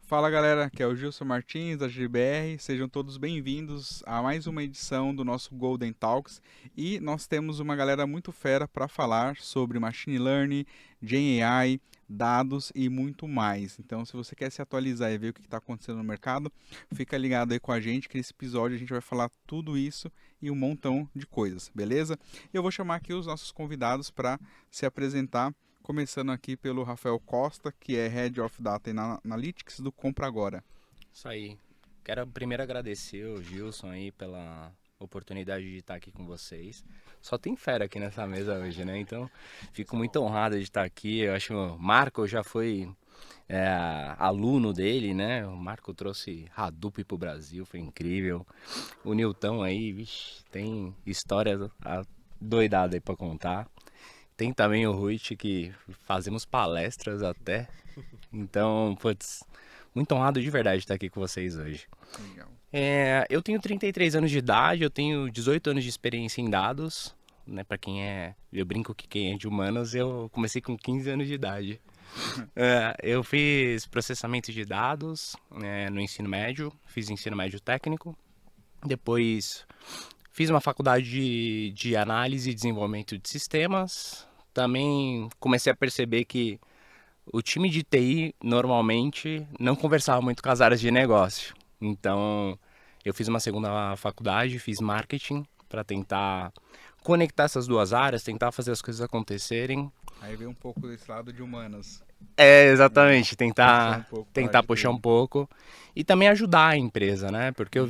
Fala galera, aqui é o Gilson Martins da GBR, sejam todos bem-vindos a mais uma edição do nosso Golden Talks e nós temos uma galera muito fera para falar sobre Machine Learning, Gen AI, dados e muito mais. Então, se você quer se atualizar e ver o que está acontecendo no mercado, fica ligado aí com a gente que nesse episódio a gente vai falar tudo isso e um montão de coisas, beleza? Eu vou chamar aqui os nossos convidados para se apresentar. Começando aqui pelo Rafael Costa, que é Head of Data and Analytics do Compra Agora. Isso aí. Quero primeiro agradecer o Gilson aí pela oportunidade de estar aqui com vocês. Só tem fera aqui nessa mesa hoje, né? Então, fico muito honrado de estar aqui. Eu acho que o Marco já foi é, aluno dele, né? O Marco trouxe Hadoop pro Brasil, foi incrível. O Newton aí, vixe, tem história doidada aí pra contar. Tem também o Ruit, que fazemos palestras até. Então, putz, muito honrado de verdade estar aqui com vocês hoje. Legal. Eu tenho 33 anos de idade, eu tenho 18 anos de experiência em dados, né? Para quem é, eu brinco que quem é de humanas, eu comecei com 15 anos de idade. Eu fiz processamento de dados, né, no ensino médio, fiz ensino médio técnico, depois fiz uma faculdade de análise e desenvolvimento de sistemas. Também comecei a perceber que o time de TI normalmente não conversava muito com as áreas de negócio. Então, eu fiz uma segunda faculdade, fiz marketing para tentar conectar essas duas áreas, tentar fazer as coisas acontecerem. Aí vem um pouco desse lado de humanas. Legal. Exatamente, Puxar um tentar pouco para a área tentar de puxar um TI. pouco e também ajudar a empresa, né? Porque Uhum.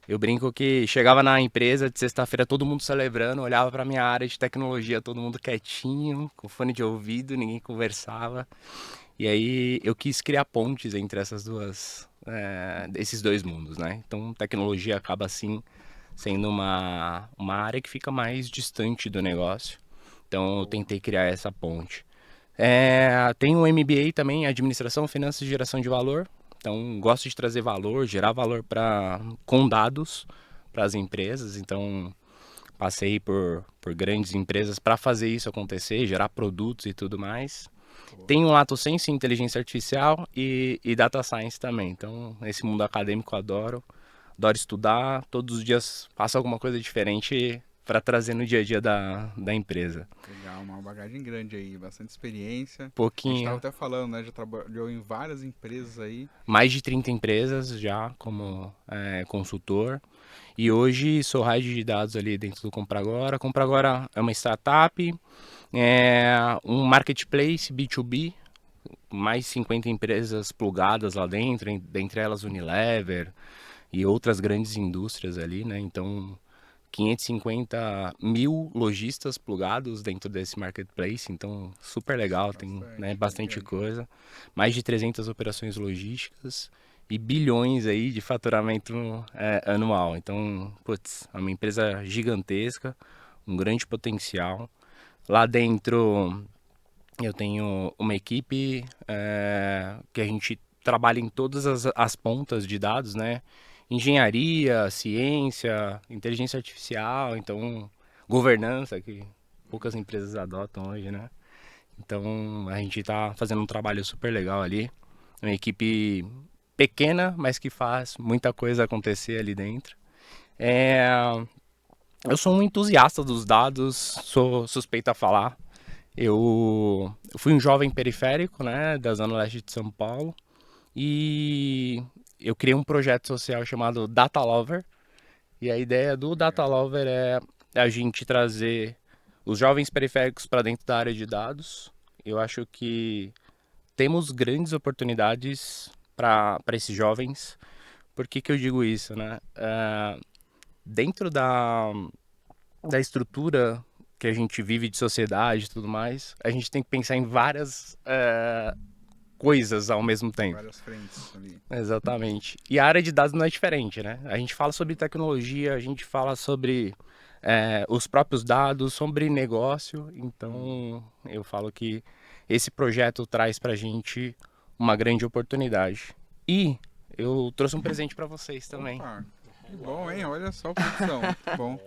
eu brinco que chegava na empresa de sexta-feira todo mundo celebrando, olhava para minha área de tecnologia, todo mundo quietinho, com fone de ouvido, ninguém conversava. E aí eu quis criar pontes entre esses dois mundos, né? Então tecnologia acaba assim sendo uma área que fica mais distante do negócio. Então eu Boa. tentei criar essa ponte. Tem um MBA também, Administração, Finanças e Geração de Valor. Então gosto de trazer valor, gerar valor com dados para as empresas. Então passei por grandes empresas para fazer isso acontecer, gerar produtos e tudo mais. Boa. Tem um lato sense, inteligência artificial e data science também. Então, esse mundo acadêmico eu adoro. Adoro estudar. Todos os dias faço alguma coisa diferente para trazer no dia a dia da empresa. Legal, uma bagagem grande aí, bastante experiência. A gente estava Pouquinho, até falando, né? Já trabalhou em várias empresas aí. mais de 30 empresas já como consultor. E hoje sou head de dados ali dentro do Compra Agora. Compra Agora é uma startup, é um marketplace B2B, mais 50 empresas plugadas lá dentro, dentre elas Unilever e outras grandes indústrias ali, né? Então, 550 mil lojistas plugados dentro desse marketplace, então super legal, tem, né, Bastante, bem bastante grande. coisa. Mais de 300 operações logísticas e bilhões aí de faturamento anual. Então, putz, é uma empresa gigantesca, um grande potencial. Lá dentro eu tenho uma equipe que a gente trabalha em todas as pontas de dados, né? Engenharia, ciência, inteligência artificial, então governança, que poucas empresas adotam hoje, né? Então a gente está fazendo um trabalho super legal ali. Uma equipe pequena, mas que faz muita coisa acontecer ali dentro. É, eu sou um entusiasta dos dados, sou suspeito a falar. Eu fui um jovem periférico, né, da Zona Leste de São Paulo, e eu criei um projeto social chamado Data Lover. E a ideia do Data Legal. Lover é a gente trazer os jovens periféricos para dentro da área de dados. Eu acho que temos grandes oportunidades para esses jovens. Por que eu digo isso, né? Dentro da estrutura que a gente vive de sociedade e tudo mais, a gente tem que pensar em várias coisas ao mesmo tempo. Várias frentes ali. Exatamente. E a área de dados não é diferente, né? A gente fala sobre tecnologia, a gente fala sobre os próprios dados, sobre negócio. Uhum. Então, eu falo que esse projeto traz pra gente uma grande oportunidade. E eu trouxe um presente para vocês também. Opa, que bom, hein? Olha só, produção, muito bom.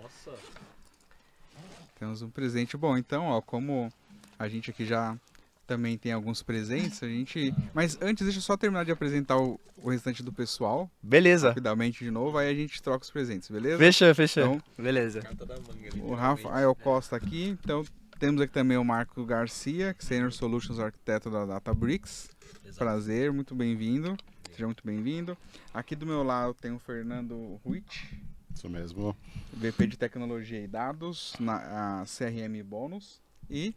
Temos um presente bom. Então, ó, como a gente aqui já também tem alguns presentes. Mas antes, deixa eu só terminar de apresentar o restante do pessoal, Beleza. rapidamente de novo, aí a gente troca os presentes, beleza? Fechou. Então, Beleza. o Rafael Costa aqui, então temos aqui também o Marco Garcia, que é Senior Solutions Arquiteto da Databricks. Prazer, muito bem-vindo. Seja muito bem-vindo. Aqui do meu lado tem o Fernando Ruiz. Isso mesmo. VP de Tecnologia e Dados na CRM Bônus. E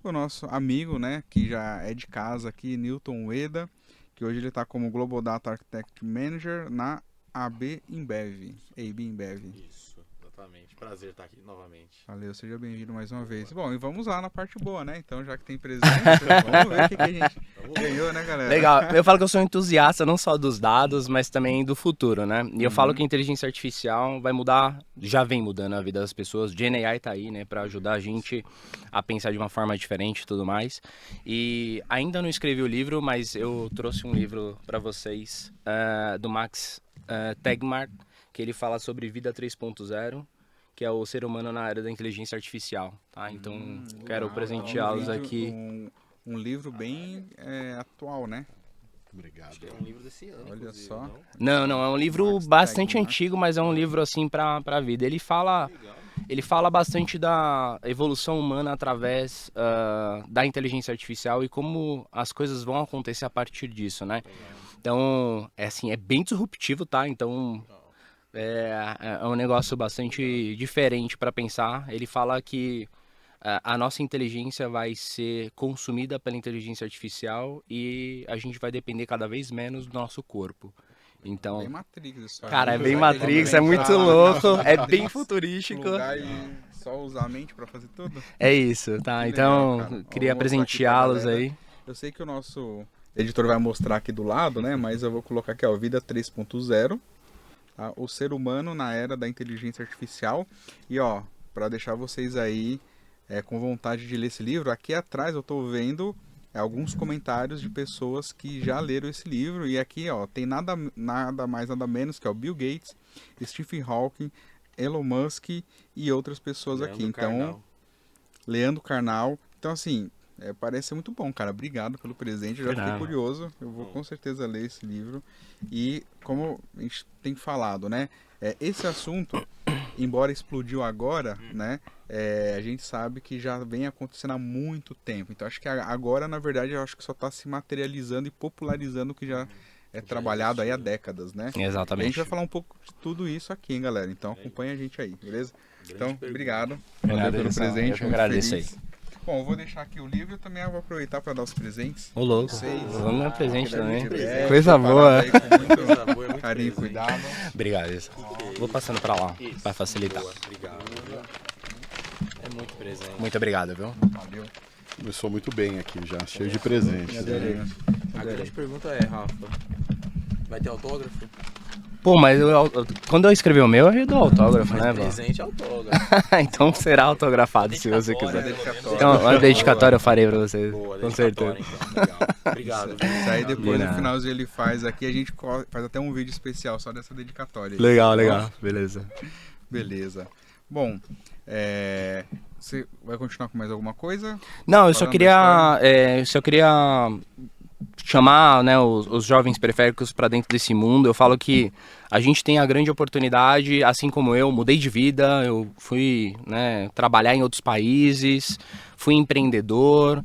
o nosso amigo, né, que já é de casa aqui, Newton Ueda, que hoje ele está como Global Data Architect Manager na AB InBev. Isso, exatamente. Prazer estar aqui novamente. Valeu, seja bem-vindo mais uma vez. Bom, e vamos lá na parte boa, né? Então, já que tem presente, vamos ver o que a gente ganhou, né, galera? Legal. Eu falo que eu sou entusiasta não só dos dados, mas também do futuro, né? E eu falo que a inteligência artificial vai mudar, já vem mudando a vida das pessoas. Gen AI tá aí, né, para ajudar a gente a pensar de uma forma diferente e tudo mais. E ainda não escrevi o livro, mas eu trouxe um livro para vocês do Max Tegmark, que ele fala sobre Vida 3.0, que é o ser humano na era da inteligência artificial, tá? Então, quero presenteá-los aqui. Um livro bem atual, né? Obrigado. É um livro desse ano. Olha só. Não, é um livro Max bastante Tegmark. antigo, mas é um livro assim pra vida. Ele fala bastante da evolução humana através da inteligência artificial e como as coisas vão acontecer a partir disso, né? Então, é bem disruptivo, tá? Então, é um negócio bastante diferente para pensar. Ele fala que a nossa inteligência vai ser consumida pela inteligência artificial e a gente vai depender cada vez menos do nosso corpo. Então, Bem Matrix isso aí. cara, é bem Vai Matrix, é muito entrar lá louco, na é Matrix, bem futurístico. plugar e só usar a mente pra fazer tudo. É isso, tá? Que Então, legal, cara. queria Vou mostrar aqui pra presenteá-los galera. aí. Eu sei que o nosso editor vai mostrar aqui do lado, né? Mas eu vou colocar aqui, ó, Vida 3.0, tá? O ser humano na era da inteligência artificial. E, ó, para deixar vocês aí com vontade de ler esse livro, aqui atrás eu tô vendo alguns comentários de pessoas que já leram esse livro. E aqui, ó, tem nada mais, nada menos que o Bill Gates, Stephen Hawking, Elon Musk e outras pessoas aqui. Então, Leandro Carnal. Então, assim, parece ser muito bom, cara. Obrigado pelo presente. Eu já fiquei curioso. Eu vou com certeza ler esse livro. E como a gente tem falado, né? Esse assunto, embora explodiu agora, né? A gente sabe que já vem acontecendo há muito tempo. Então, acho que agora, na verdade, eu acho que só está se materializando e popularizando o que já é trabalhado aí há décadas, né? Exatamente. A gente vai falar um pouco de tudo isso aqui, hein, galera? Então, acompanha a gente aí, beleza? Então, obrigado. Valeu pelo presente. Eu que agradeço aí. Bom, eu vou deixar aqui o livro e também vou aproveitar para dar os presentes. Ô, louco. Vocês. Vamos dar presente também. É, Coisa boa. aí com muito Coisa boa, é muito carinho e presente. cuidado. Obrigado, isso. Vou passando pra lá, pra facilitar. Obrigado. É muito presente. Muito obrigado, viu? Valeu. Começou muito bem aqui já, cheio de presentes. A grande pergunta é, Rafa, vai ter autógrafo? Pô, mas quando eu escrever o meu, eu dou autógrafo, né, Mas Val? presente é autógrafo. Então será autografado, se você quiser. Dedicatória. Então, uma dedicatória eu farei pra vocês, Boa, com certeza. dedicatória, então. Legal. Obrigado. viu? Isso aí depois De no nada. finalzinho ele faz aqui, a gente faz até um vídeo especial só dessa dedicatória. aí. Legal, beleza. Beleza. Bom, você vai continuar com mais alguma coisa? Não, eu só Falando queria chamar, né, os jovens periféricos para dentro desse mundo. Eu falo que a gente tem a grande oportunidade, assim como eu, mudei de vida, eu fui, né, trabalhar em outros países, fui empreendedor,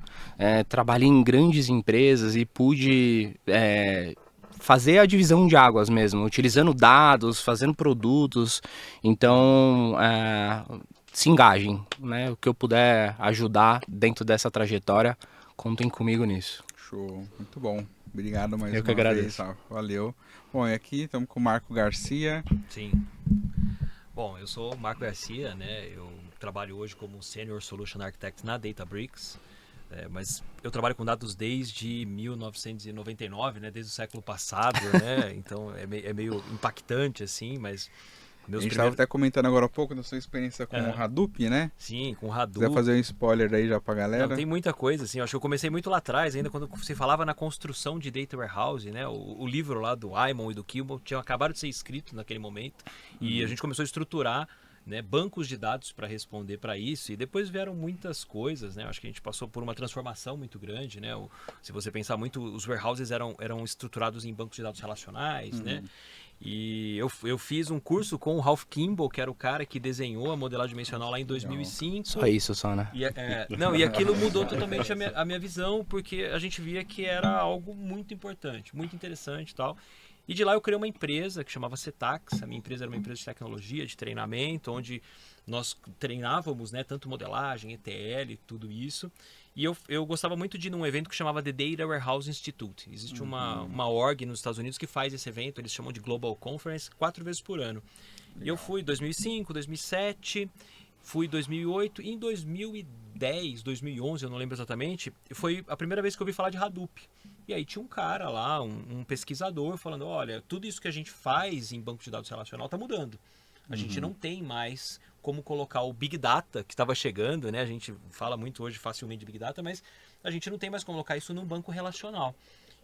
trabalhei em grandes empresas e pude fazer a divisão de águas mesmo, utilizando dados, fazendo produtos. Então, se engajem, né? O que eu puder ajudar dentro dessa trajetória, contem comigo nisso. Show, muito bom. Obrigado mais Eu uma que agradeço. vez, Rafa. Valeu. Bom, e aqui estamos com o Marco Garcia. Sim. Bom, eu sou o Marco Garcia, né? Eu trabalho hoje como Senior Solution Architect na Databricks, mas eu trabalho com dados desde 1999, né? Desde o século passado, né? Então é meio impactante assim, mas A gente estava até comentando agora há pouco da sua experiência com o Hadoop, né? Sim, com Se Hadoop. quiser fazer um spoiler aí já pra galera. Não, tem muita coisa, assim, eu acho que eu comecei muito lá atrás, ainda quando você falava na construção de Data Warehouse, né, o livro lá do Imon e do Kimball tinha acabado de ser escrito naquele momento, e a gente começou a estruturar, né, bancos de dados para responder para isso, e depois vieram muitas coisas, né? Acho que a gente passou por uma transformação muito grande, né? Se você pensar muito, os warehouses eram estruturados em bancos de dados relacionais, né? E eu fiz um curso com o Ralph Kimball, que era o cara que desenhou a modelagem dimensional lá em 2005. Só isso, só, né? E aquilo mudou totalmente a minha visão, porque a gente via que era algo muito importante, muito interessante e tal. E de lá eu criei uma empresa que chamava Cetax. A minha empresa era uma empresa de tecnologia, de treinamento, onde nós treinávamos, né, tanto modelagem, ETL, tudo isso. E eu gostava muito de ir num evento que chamava The Data Warehouse Institute. Existe uma org nos Estados Unidos que faz esse evento, eles chamam de Global Conference, 4 vezes por ano. Legal. E eu fui em 2005, 2007, fui em 2008 e em 2010, 2011, eu não lembro exatamente, foi a primeira vez que eu ouvi falar de Hadoop. E aí tinha um cara lá, um pesquisador, falando, olha, tudo isso que a gente faz em banco de dados relacional está mudando. A gente não tem mais como colocar o Big Data, que estava chegando, né? A gente fala muito hoje facilmente de Big Data, mas a gente não tem mais como colocar isso num banco relacional.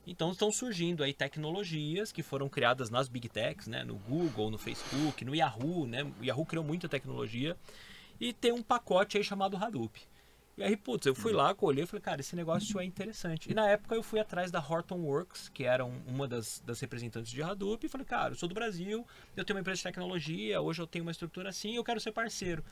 Então estão surgindo aí tecnologias que foram criadas nas Big Techs, né? No Google, no Facebook, no Yahoo, né? O Yahoo criou muita tecnologia e tem um pacote aí chamado Hadoop. E aí, putz, eu fui lá, colhei e falei, cara, esse negócio é interessante. E na época eu fui atrás da Hortonworks, que era uma das representantes de Hadoop, e falei, cara, eu sou do Brasil, eu tenho uma empresa de tecnologia, hoje eu tenho uma estrutura assim, eu quero ser parceiro.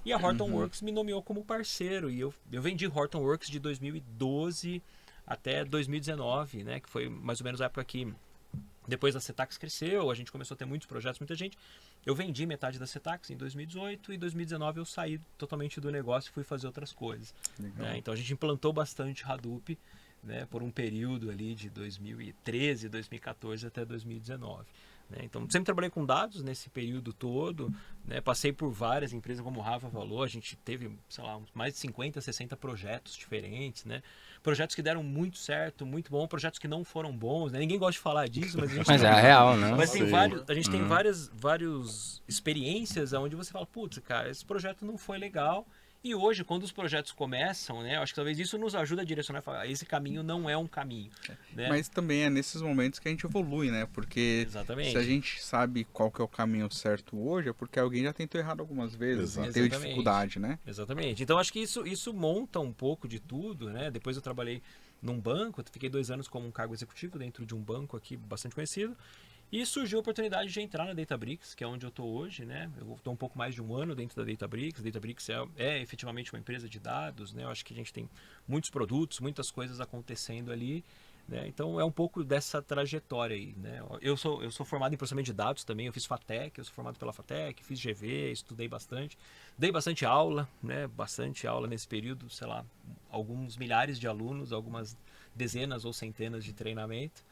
E a Hortonworks me nomeou como parceiro, e eu vendi Hortonworks de 2012 até 2019, né, que foi mais ou menos a época que depois a Cetax cresceu, a gente começou a ter muitos projetos, muita gente. Eu vendi metade da Cetax em 2018 e em 2019 eu saí totalmente do negócio e fui fazer outras coisas. Né? Então a gente implantou bastante Hadoop, né, por um período ali de 2013, 2014 até 2019. Né? Então sempre trabalhei com dados nesse período todo, né? Passei por várias empresas, como o Rafa falou, a gente teve, sei lá, mais de 50, 60 projetos diferentes, né? Projetos que deram muito certo, muito bom, projetos que não foram bons, né? Ninguém gosta de falar disso, mas a gente mas é a real, né? Mas tem vários, a gente tem várias experiências onde você fala, putz, cara, esse projeto não foi legal. E hoje, quando os projetos começam, né, eu acho que talvez isso nos ajuda a direcionar e falar, esse caminho não é um caminho. Né? Mas também é nesses momentos que a gente evolui, né? Porque se a gente sabe qual que é o caminho certo hoje, é porque alguém já tentou errado algumas vezes, e teve dificuldade, né? Exatamente. Então, acho que isso monta um pouco de tudo, né? Depois eu trabalhei num banco, fiquei 2 anos como um cargo executivo dentro de um banco aqui bastante conhecido. E surgiu a oportunidade de entrar na Databricks, que é onde eu estou hoje, né? Eu estou um pouco mais de 1 ano dentro da Databricks. Databricks é efetivamente uma empresa de dados, né? Eu acho que a gente tem muitos produtos, muitas coisas acontecendo ali, né? Então é um pouco dessa trajetória aí, né? Eu sou formado em processamento de dados também, eu fiz FATEC, eu sou formado pela FATEC, fiz GV, estudei bastante. Dei bastante aula, né? Bastante aula nesse período, sei lá, alguns milhares de alunos, algumas dezenas ou centenas de treinamento.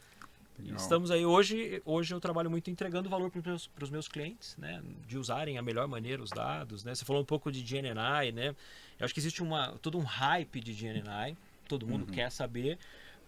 Legal. Estamos aí hoje eu trabalho muito entregando valor para os meus clientes, né, de usarem a melhor maneira os dados, né? Você falou um pouco de GNI, né? Eu acho que existe todo um hype de GNI, todo mundo quer saber,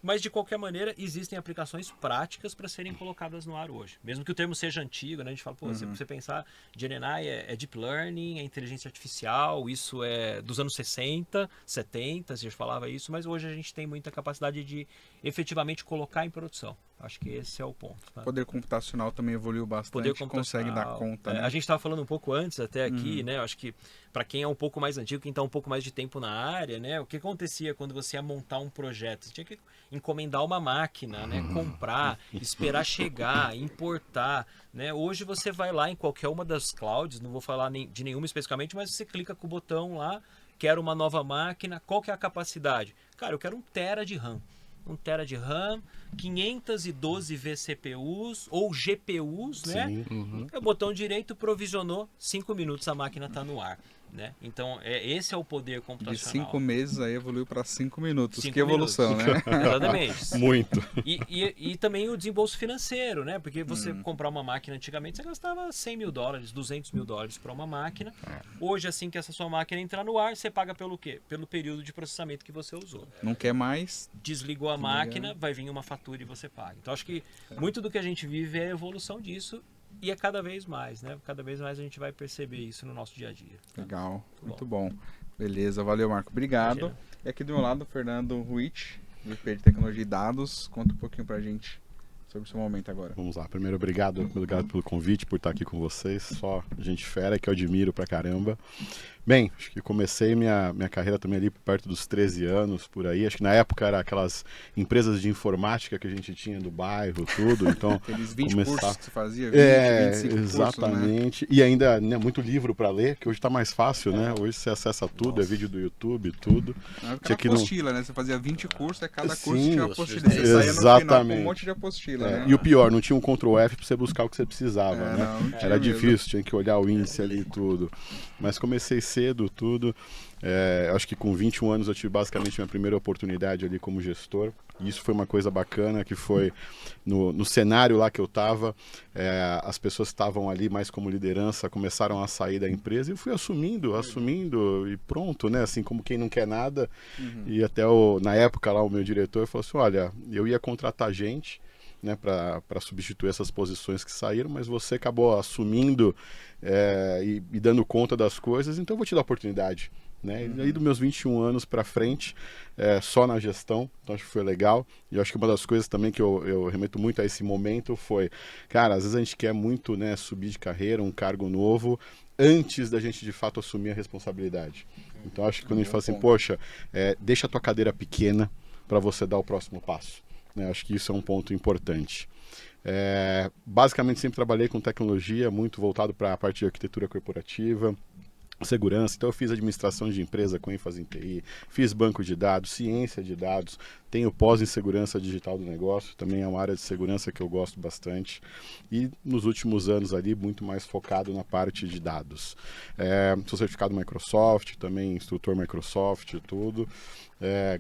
mas de qualquer maneira existem aplicações práticas para serem colocadas no ar hoje. Mesmo que o termo seja antigo, né? A gente fala, pô, se você pensar, GNI é Deep Learning, é inteligência artificial, isso é dos anos 60, 70, a gente falava isso, mas hoje a gente tem muita capacidade de efetivamente colocar em produção. Acho que esse é o ponto. Tá? O poder computacional também evoluiu bastante, consegue dar conta. Né? A gente estava falando um pouco antes até aqui, né? Acho que para quem é um pouco mais antigo, quem está um pouco mais de tempo na área, né? O que acontecia quando você ia montar um projeto? Você tinha que encomendar uma máquina, né? Comprar, esperar chegar, importar. Né? Hoje você vai lá em qualquer uma das clouds, não vou falar de nenhuma especificamente, mas você clica com o botão lá, quero uma nova máquina, qual que é a capacidade? Cara, eu quero 1 tera de RAM. 1 tera de RAM, 512 vCPUs ou GPUs, né? O botão direito provisionou, 5 minutos a máquina está no ar. Né? Então, esse é o poder computacional. De 5 meses aí evoluiu para 5 minutos. Que evolução, né? Exatamente. Muito. E também o desembolso financeiro, né? Porque você comprar uma máquina antigamente, você gastava $100 mil, $200 mil para uma máquina. Hoje, assim que essa sua máquina entrar no ar, você paga pelo quê? Pelo período de processamento que você usou. Não quer mais? Desligou a máquina, vai vir uma fatura e você paga. Então, acho que muito do que a gente vive é a evolução disso. E é cada vez mais, né? Cada vez mais a gente vai perceber isso no nosso dia a dia. Legal, muito bom. Beleza, valeu, Marco. Obrigado. Imagina. E aqui do meu lado, o Fernando Ruiz, VP de Tecnologia e Dados. Conta um pouquinho pra gente sobre o seu momento agora. Vamos lá, primeiro obrigado pelo convite, por estar aqui com vocês, só gente fera que eu admiro pra caramba. Bem, acho que comecei minha carreira também ali perto dos 13 anos, por aí. Acho que na época era aquelas empresas de informática que a gente tinha do bairro, tudo. Então, Aqueles 20 cursos que você fazia, 20, 25 exatamente. cursos, né? E ainda, né, muito livro para ler, que hoje está mais fácil, né? Hoje você acessa tudo, é vídeo do YouTube, tudo. Na época era apostila, né? Você fazia 20 cursos, cada curso Sim, tinha uma apostila. Você saía no final com um monte de apostila, né? E o pior, não tinha um Ctrl F para você buscar o que você precisava, né? Não tinha Era mesmo. difícil, tinha que olhar o índice ali e tudo. Mas comecei cedo, tudo. Acho que com 21 anos eu tive basicamente minha primeira oportunidade ali como gestor. E isso foi uma coisa bacana, que foi no cenário lá que eu estava, as pessoas que estavam ali mais como liderança começaram a sair da empresa e eu fui assumindo e pronto, né? Assim, como quem não quer nada. E até na época lá o meu diretor falou assim, olha, eu ia contratar gente, né, para substituir essas posições que saíram, mas você acabou assumindo e dando conta das coisas, então eu vou te dar a oportunidade. Né? E aí dos meus 21 anos para frente, só na gestão, então acho que foi legal. E eu acho que uma das coisas também que eu remeto muito a esse momento foi, cara, às vezes a gente quer muito, né, subir de carreira, um cargo novo, antes da gente de fato assumir a responsabilidade. Então acho que quando a gente fala assim, poxa, deixa a tua cadeira pequena para você dar o próximo passo. Né? Acho que isso é um ponto importante. Basicamente sempre trabalhei com tecnologia, muito voltado para a parte de arquitetura corporativa, segurança. Então eu fiz administração de empresa com ênfase em TI, fiz banco de dados, ciência de dados, tenho pós em segurança digital do negócio, também é uma área de segurança que eu gosto bastante, e nos últimos anos ali muito mais focado na parte de dados. Sou certificado Microsoft, também instrutor Microsoft e tudo.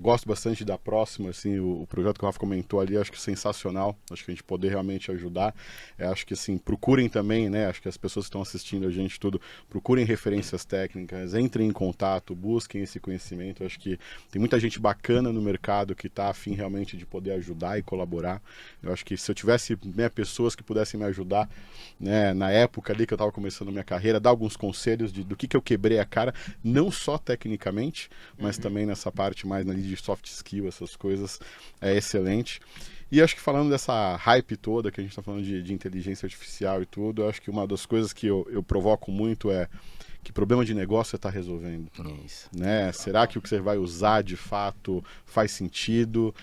Gosto bastante da Próxima, assim, o projeto que o Rafa comentou ali, acho que sensacional, acho que a gente poder realmente ajudar. Acho que assim, procurem também, né, acho que as pessoas que estão assistindo a gente tudo, procurem referências técnicas, entrem em contato, busquem esse conhecimento. Acho que tem muita gente bacana no mercado que está a fim realmente de poder ajudar e colaborar. Eu acho que se eu tivesse, né, pessoas que pudessem me ajudar, né, na época ali que eu estava começando a minha carreira, dar alguns conselhos do que eu quebrei a cara, não só tecnicamente, mas também nessa parte mais ali de soft skill, essas coisas, é excelente. E acho que falando dessa hype toda que a gente está falando de inteligência artificial e tudo, eu acho que uma das coisas que eu provoco muito é que problema de negócio você está resolvendo. Isso. Né? Será que o que você vai usar de fato faz sentido?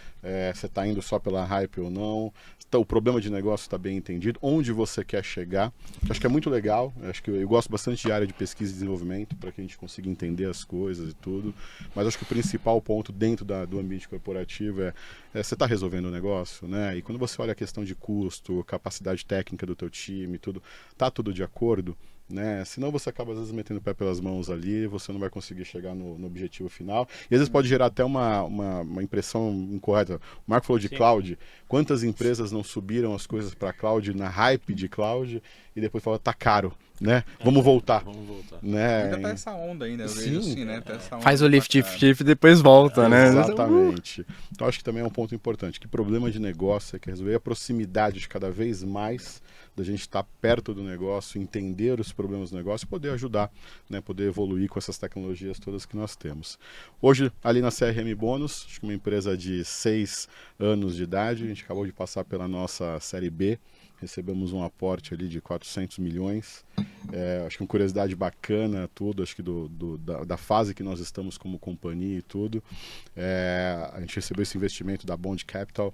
Você está indo só pela hype ou não? O problema de negócio está bem entendido? Onde você quer chegar? Acho que é muito legal. Acho que eu gosto bastante de área de pesquisa e desenvolvimento para que a gente consiga entender as coisas e tudo. Mas acho que o principal ponto dentro do ambiente corporativo é você está resolvendo o negócio, né? E quando você olha a questão de custo, capacidade técnica do teu time, tudo, tá tudo de acordo? Né? Senão você acaba às vezes metendo o pé pelas mãos ali, você não vai conseguir chegar no objetivo final e às vezes pode gerar até uma impressão incorreta. O Marco falou de cloud, quantas empresas não subiram as coisas para cloud na hype de cloud e depois falaram, tá caro, né? Vamos voltar. Né? Ainda tá essa onda ainda, eu vejo assim, né? Tá essa onda, Faz o lift e depois volta, né? Exatamente. Então acho que também é um ponto importante, que problema de negócio é que resolver a proximidade de cada vez mais da gente estar perto do negócio, entender os problemas do negócio e poder ajudar, né, poder evoluir com essas tecnologias todas que nós temos. Hoje, ali na CRM Bônus, acho que uma empresa de 6 anos de idade, a gente acabou de passar pela nossa série B, recebemos um aporte ali de 400 milhões, acho que uma curiosidade bacana, tudo, acho que da fase que nós estamos como companhia e tudo, a gente recebeu esse investimento da Bond Capital,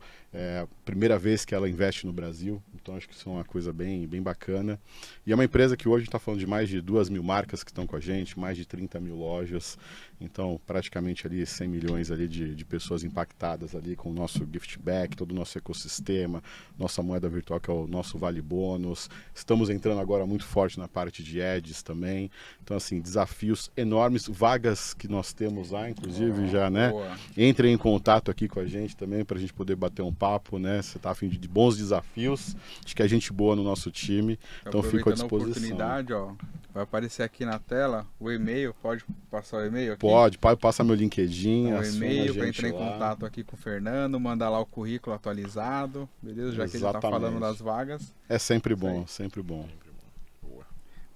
primeira vez que ela investe no Brasil, então acho que isso é uma coisa bem bacana, e é uma empresa que hoje a gente está falando de mais de 2.000 marcas que estão com a gente, mais de 30 mil lojas, então praticamente ali 100 milhões ali de pessoas impactadas ali com o nosso gift back, todo o nosso ecossistema, nossa moeda virtual que é o nosso Vale Bônus, estamos entrando agora muito forte na parte de ads também, então assim, desafios enormes, vagas que nós temos lá, inclusive já, né, entrem em contato aqui com a gente também para a gente poder bater um papo, né, você está a fim de bons desafios, acho que é gente boa no nosso time, então fico à disposição. A oportunidade, ó, vai aparecer aqui na tela o e-mail, pode passar o e-mail aqui? Pode passar meu LinkedIn, o e-mail para entrar em lá. contato aqui com o Fernando, mandar lá o currículo atualizado, beleza? Já que ele está falando das vagas. É sempre bom, sempre bom.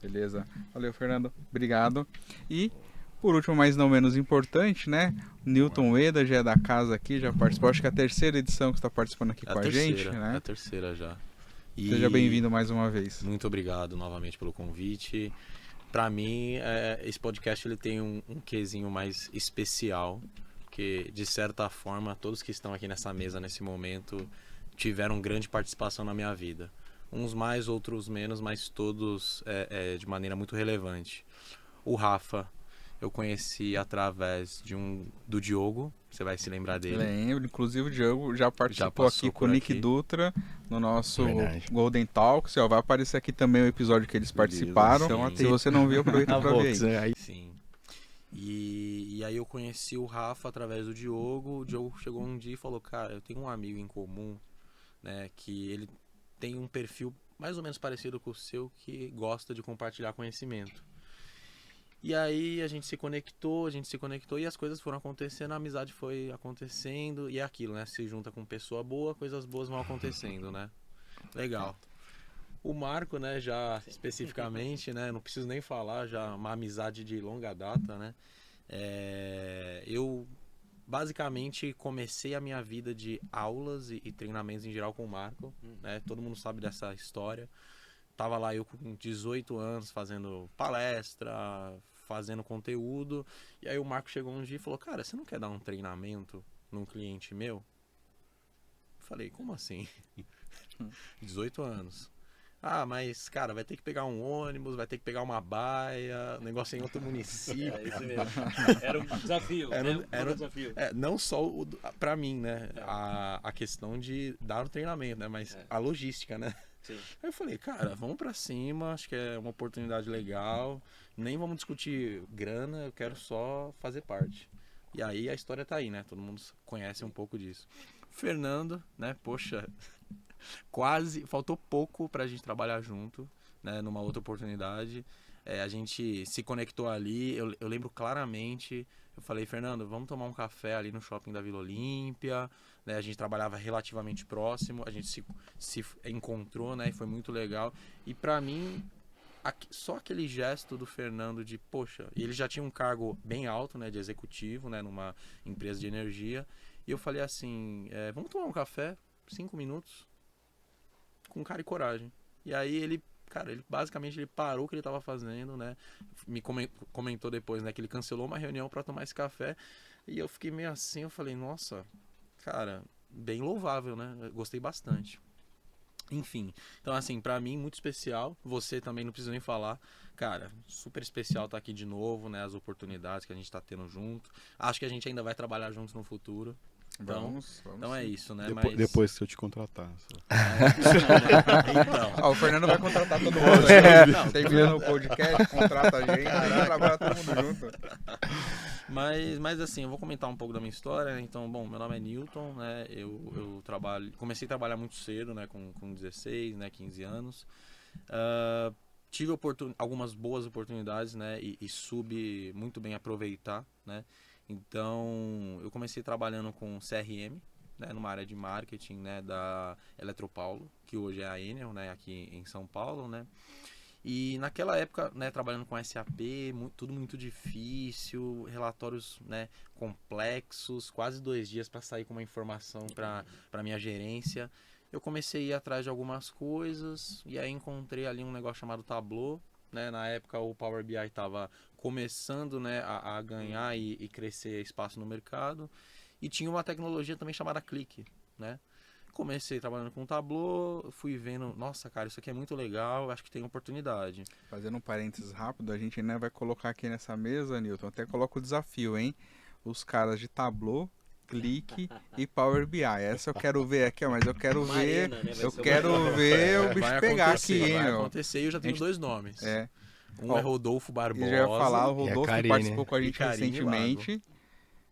Beleza. Valeu, Fernando. Obrigado. E Por último, mas não menos importante, né? Newton Ueda já é da casa aqui, já participou. Acho que é a terceira edição que você está participando aqui É com a gente, né? É a terceira já. E Seja bem-vindo mais uma vez. Muito obrigado novamente pelo convite. Para mim, esse podcast ele tem um quesinho mais especial, porque de certa forma todos que estão aqui nessa mesa nesse momento tiveram grande participação na minha vida. Uns mais, outros menos, mas todos de maneira muito relevante. O Rafa eu conheci através do Diogo, você vai se lembrar dele. Lembro, inclusive o Diogo já participou aqui com o Nick Dutra no nosso Golden Talks. Ó, vai aparecer aqui também o episódio que eles participaram. Então, se você não viu, aproveita pra ver aí. Sim. E aí eu conheci o Rafa através do Diogo. O Diogo chegou um dia e falou, cara, eu tenho um amigo em comum, né, que ele tem um perfil mais ou menos parecido com o seu, que gosta de compartilhar conhecimento. E aí a gente se conectou e as coisas foram acontecendo, a amizade foi acontecendo e é aquilo, né? Se junta com pessoa boa, coisas boas vão acontecendo, né? Legal. O Marco, né, já especificamente, né, não preciso nem falar, já uma amizade de longa data, né? Eu basicamente comecei a minha vida de aulas e treinamentos em geral com o Marco, né? Todo mundo sabe dessa história. Tava lá eu com 18 anos fazendo palestra, fazendo conteúdo. E aí o Marco chegou um dia e falou, cara, você não quer dar um treinamento num cliente meu? Eu falei, como assim? 18 anos. Ah, mas, cara, vai ter que pegar um ônibus, vai ter que pegar uma baia, negócio em outro município. É isso mesmo. Era um desafio, era um desafio. Não só pra mim, né? A questão de dar o treinamento, né? Mas a logística, né? Sim. Aí eu falei, cara, vamos pra cima, acho que é uma oportunidade legal, nem vamos discutir grana, eu quero só fazer parte. E aí a história tá aí, né? Todo mundo conhece um pouco disso. Fernando, né? Poxa, quase, faltou pouco pra gente trabalhar junto, né? Numa outra oportunidade. A gente se conectou ali, eu lembro claramente, eu falei, Fernando, vamos tomar um café ali no shopping da Vila Olímpia, né? A gente trabalhava relativamente próximo, a gente se encontrou, né? E foi muito legal. E pra mim, só aquele gesto do Fernando de, poxa, ele já tinha um cargo bem alto, né? De executivo, né? Numa empresa de energia. E eu falei assim, vamos tomar um café, 5 minutos, com cara e coragem. E aí ele basicamente ele parou o que ele estava fazendo, né? Me comentou depois, né, que ele cancelou uma reunião para tomar esse café. E eu fiquei meio assim, eu falei, nossa, cara, bem louvável, né? Eu gostei bastante. Enfim, então assim, pra mim muito especial. Você também não precisa nem falar. Cara, super especial estar aqui de novo, né? As oportunidades que a gente tá tendo junto. Acho que a gente ainda vai trabalhar juntos no futuro. Então, então é isso, né? Depois que eu te contratar. Então. O Fernando vai contratar todo mundo. Terminando o podcast, contrata a gente, a gente trabalha todo mundo junto. Mas assim, eu vou comentar um pouco da minha história, né? Então, bom, meu nome é Newton, né? Eu comecei a trabalhar muito cedo, né? Com 16, né? 15 anos. Tive algumas boas oportunidades, né? E soube muito bem aproveitar, né? Então, eu comecei trabalhando com CRM, né, numa área de marketing, né, da Eletropaulo, que hoje é a Enel, né, aqui em São Paulo, né. E naquela época, né, trabalhando com SAP, tudo muito difícil, relatórios, né, complexos, quase 2 dias para sair com uma informação para minha gerência. Eu comecei a ir atrás de algumas coisas e aí encontrei ali um negócio chamado Tableau. Né, na época o Power BI estava começando, né, a ganhar e crescer espaço no mercado. E tinha uma tecnologia também chamada Click, né? Comecei trabalhando com Tableau, fui vendo, nossa, cara, isso aqui é muito legal, acho que tem oportunidade. Fazendo um parênteses rápido, a gente, né, vai colocar aqui nessa mesa, Newton, até coloca o desafio, hein? Os caras de Tableau, Click e Power BI. Essa eu quero ver aqui, mas eu quero ver, né? eu quero ver o bicho pegar aqui, hein, vai meu? acontecer, eu já tenho 2 nomes. Um é Rodolfo Barbosa. E já ia falar, o Rodolfo Karine, participou com a gente Karine recentemente,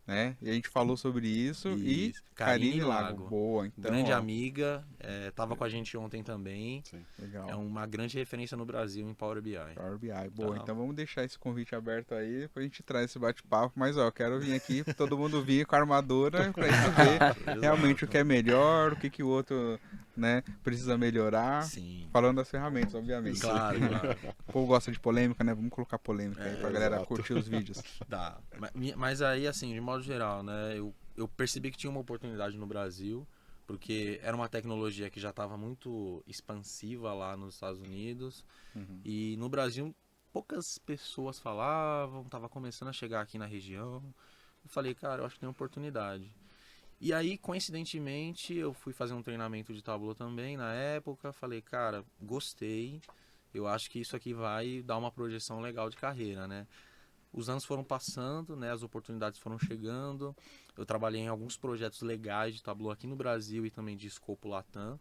né? E a gente falou sobre isso. E Karine Lago. Boa, então. Grande amiga, tava com a gente ontem também. Sim. Legal. É uma grande referência no Brasil em Power BI. Power BI, boa. Tá. Então vamos deixar esse convite aberto aí, depois a gente traz esse bate-papo. Mas ó, eu quero vir aqui, todo mundo vir com a armadura pra gente ver realmente o que é melhor, o que o outro né, precisa melhorar. Sim. Falando das ferramentas, obviamente. Claro, claro. O povo gosta de polêmica, né? Vamos colocar polêmica aí pra galera exato. curtir os vídeos. Dá. Mas aí, assim, de modo geral, né? Eu percebi que tinha uma oportunidade no Brasil, porque era uma tecnologia que já estava muito expansiva lá nos Estados Unidos. E no Brasil, poucas pessoas falavam, estava começando a chegar aqui na região. Eu falei, cara, eu acho que tem oportunidade. E aí, coincidentemente, eu fui fazer um treinamento de Tableau também na época. Falei, cara, gostei. Eu acho que isso aqui vai dar uma projeção legal de carreira, né? Os anos foram passando, né? As oportunidades foram chegando. Eu trabalhei em alguns projetos legais de Tableau aqui no Brasil e também de escopo Latam.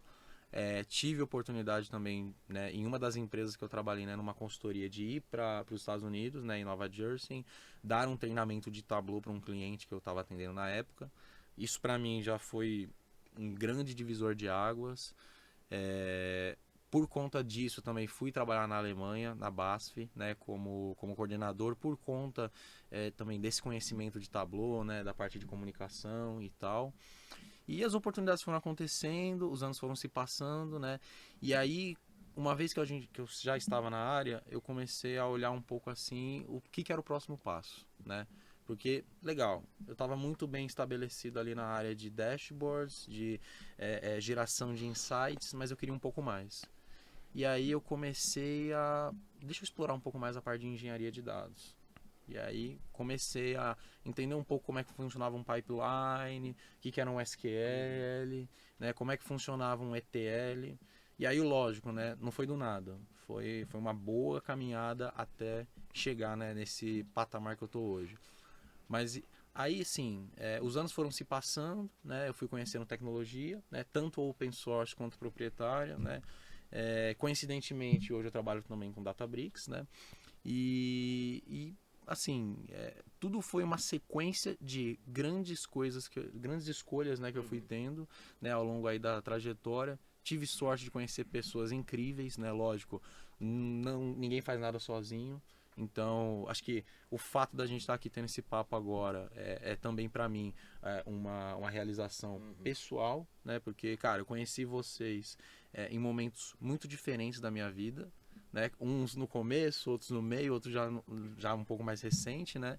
Tive oportunidade também, né, em uma das empresas que eu trabalhei, né, numa consultoria, de ir para os Estados Unidos, né, em Nova Jersey, dar um treinamento de Tableau para um cliente que eu estava atendendo na época. Isso para mim já foi um grande divisor de águas. Por conta disso também fui trabalhar na Alemanha, na BASF, né, como coordenador, por conta também desse conhecimento de Tableau, né, da parte de comunicação e tal. E as oportunidades foram acontecendo, os anos foram se passando, né, e aí, uma vez que eu já estava na área, eu comecei a olhar um pouco assim, o que era o próximo passo, né. Porque, legal, eu estava muito bem estabelecido ali na área de dashboards, de geração de insights, mas eu queria um pouco mais. E aí eu comecei deixa eu explorar um pouco mais a parte de engenharia de dados. E aí comecei a entender um pouco como é que funcionava um pipeline, o que era um SQL, né, como é que funcionava um ETL. E aí, lógico, né, não foi do nada. Foi uma boa caminhada até chegar, né, nesse patamar que eu estou hoje. Mas aí, sim, os anos foram se passando, né? Eu fui conhecendo tecnologia, né? Tanto open source quanto proprietária, né? Coincidentemente, hoje eu trabalho também com Databricks, né? E assim, tudo foi uma sequência de grandes coisas, grandes escolhas, né, que eu fui tendo, né, ao longo aí da trajetória. Tive sorte de conhecer pessoas incríveis, né? Lógico, ninguém faz nada sozinho. Então, acho que o fato da gente estar aqui tendo esse papo agora também para mim uma realização pessoal, né? Porque, cara, eu conheci vocês em momentos muito diferentes da minha vida, né? Uns no começo, outros no meio, outros já um pouco mais recente, né?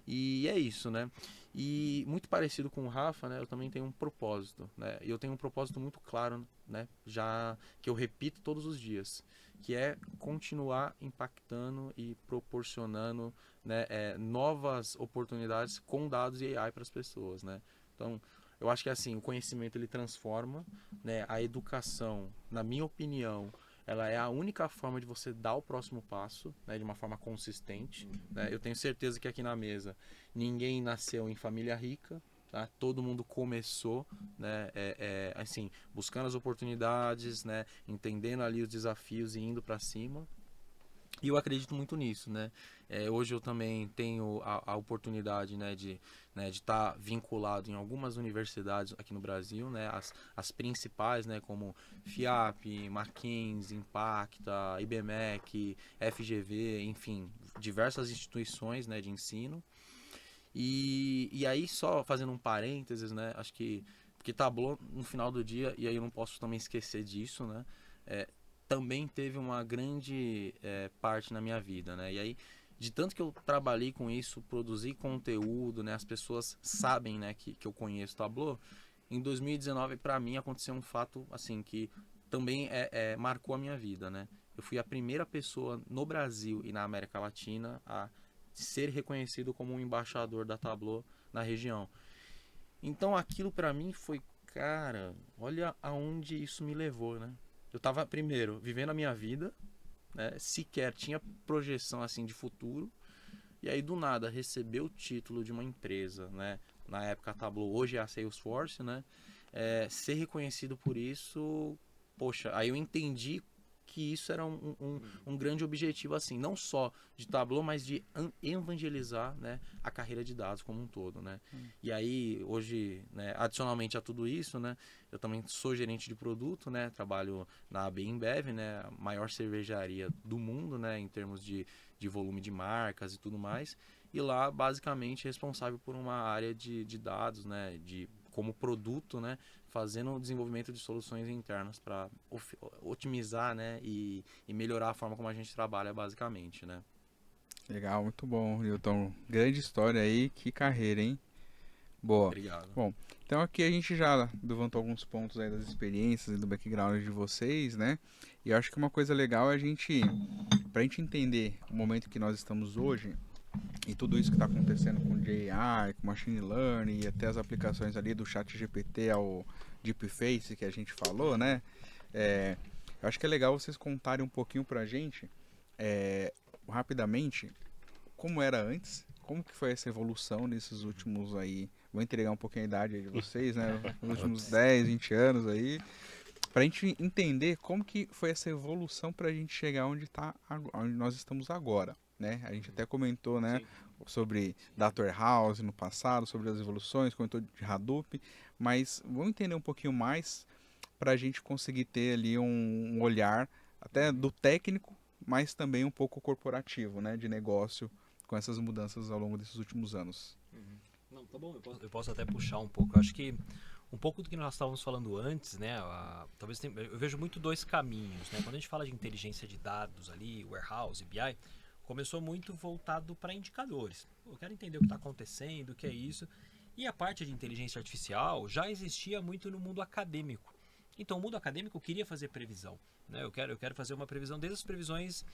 E é isso, né? E muito parecido com o Rafa, né? Eu também tenho um propósito, né? E eu tenho um propósito muito claro, né? Já que eu repito todos os dias, que é continuar impactando e proporcionando, né, novas oportunidades com dados e AI para as pessoas, né? Então, eu acho que assim, o conhecimento ele transforma, né? A educação, na minha opinião, ela é a única forma de você dar o próximo passo, né, de uma forma consistente, né? Eu tenho certeza que aqui na mesa ninguém nasceu em família rica, tá? Todo mundo começou, né, assim, buscando as oportunidades, né, entendendo ali os desafios e indo para cima. E eu acredito muito nisso, né? Hoje eu também tenho a oportunidade, né, de estar vinculado em algumas universidades aqui no Brasil, né? As principais, né, como FIAP, Mackenzie, Impacta, IBMEC, FGV, enfim, diversas instituições, né, de ensino. E aí, só fazendo um parênteses, né? Acho que porque Tableau no final do dia, e aí eu não posso também esquecer disso, né? Também teve uma grande parte na minha vida, né? E aí, de tanto que eu trabalhei com isso, produzi conteúdo, né? As pessoas sabem, né, que eu conheço Tableau. Em 2019, para mim, aconteceu um fato, assim, que também marcou a minha vida, né? Eu fui a primeira pessoa no Brasil e na América Latina a ser reconhecido como um embaixador da Tableau na região. Então, aquilo para mim foi, cara, olha aonde isso me levou, né? Eu tava, primeiro, vivendo a minha vida, né? Sequer tinha projeção assim de futuro. E aí, do nada, receber o título de uma empresa, né? Na época a Tableau, hoje é a Salesforce, né? Ser reconhecido por isso, poxa, aí eu entendi que isso era um grande objetivo, assim, não só de Tableau, mas de evangelizar, né, a carreira de dados como um todo, né? E aí, hoje, né, adicionalmente a tudo isso, né, eu também sou gerente de produto, né, trabalho na AB InBev, né, a maior cervejaria do mundo, né, em termos de volume de marcas e tudo mais. E lá, basicamente, responsável por uma área de dados, né, de como produto, né, fazendo o desenvolvimento de soluções internas para otimizar, né, e melhorar a forma como a gente trabalha, basicamente, né. Legal, muito bom, Newton. Grande história aí, que carreira, hein? Boa. Obrigado. Bom, então aqui a gente já levantou alguns pontos aí das experiências e do background de vocês, né? E eu acho que uma coisa legal é pra gente entender o momento que nós estamos hoje e tudo isso que está acontecendo com AI, com Machine Learning e até as aplicações ali do ChatGPT ao Deepface que a gente falou, né? Eu acho que é legal vocês contarem um pouquinho pra gente, rapidamente, como era antes, como que foi essa evolução nesses últimos aí, vou entregar um pouquinho a idade aí de vocês, né? Nos últimos 10, 20 anos aí, pra gente entender como que foi essa evolução pra gente chegar onde nós estamos agora, né? A gente até comentou, né, sobre Data Warehouse no passado, sobre as evoluções, comentou de Hadoop, mas vamos entender um pouquinho mais pra gente conseguir ter ali um olhar até do técnico, mas também um pouco corporativo, né, de negócio, com essas mudanças ao longo desses últimos anos. Não, tá bom, eu posso até puxar um pouco. Eu acho que um pouco do que nós estávamos falando antes, né? Eu vejo muito dois caminhos, né? Quando a gente fala de inteligência de dados ali, warehouse, BI, começou muito voltado para indicadores. Eu quero entender o que está acontecendo, o que é isso. E a parte de inteligência artificial já existia muito no mundo acadêmico. Então o mundo acadêmico queria fazer previsão, né? Eu quero fazer uma previsão, desde as previsões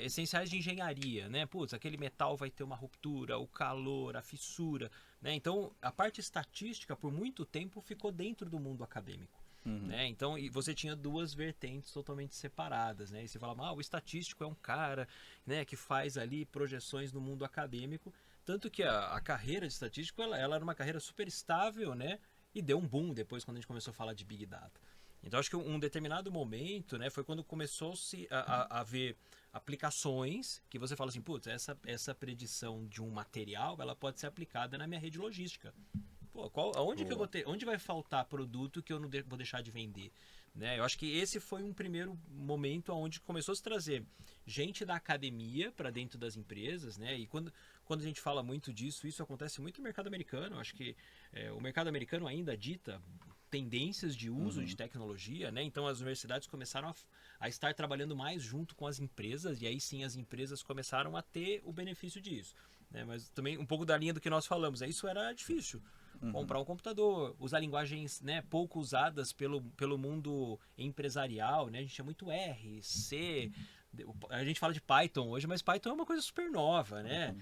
essenciais de engenharia, né? Putz, aquele metal vai ter uma ruptura, o calor, a fissura, né? Então a parte estatística por muito tempo ficou dentro do mundo acadêmico. Né? Então você tinha duas vertentes totalmente separadas, né? E você falava, o estatístico é um cara, né, que faz ali projeções no mundo acadêmico, tanto que a carreira de estatístico ela era uma carreira super estável, né? E deu um boom depois quando a gente começou a falar de Big Data. Então acho que um determinado momento, né, foi quando começou-se a ver aplicações que você fala assim, putz, essa predição de um material, ela pode ser aplicada na minha rede logística. Pô, onde que eu vou ter, onde vai faltar produto que eu não vou deixar de vender? Né? Eu acho que esse foi um primeiro momento onde começou a se trazer gente da academia para dentro das empresas, né? E quando a gente fala muito disso, isso acontece muito no mercado americano. Eu acho que o mercado americano ainda dita tendências de uso de tecnologia, né? Então as universidades começaram a estar trabalhando mais junto com as empresas e aí sim as empresas começaram a ter o benefício disso, né? Mas também um pouco da linha do que nós falamos, isso era difícil. Comprar um computador, usar linguagens, né, pouco usadas pelo mundo empresarial, né? A gente tinha muito R, C, a gente fala de Python hoje, mas Python é uma coisa super nova, né?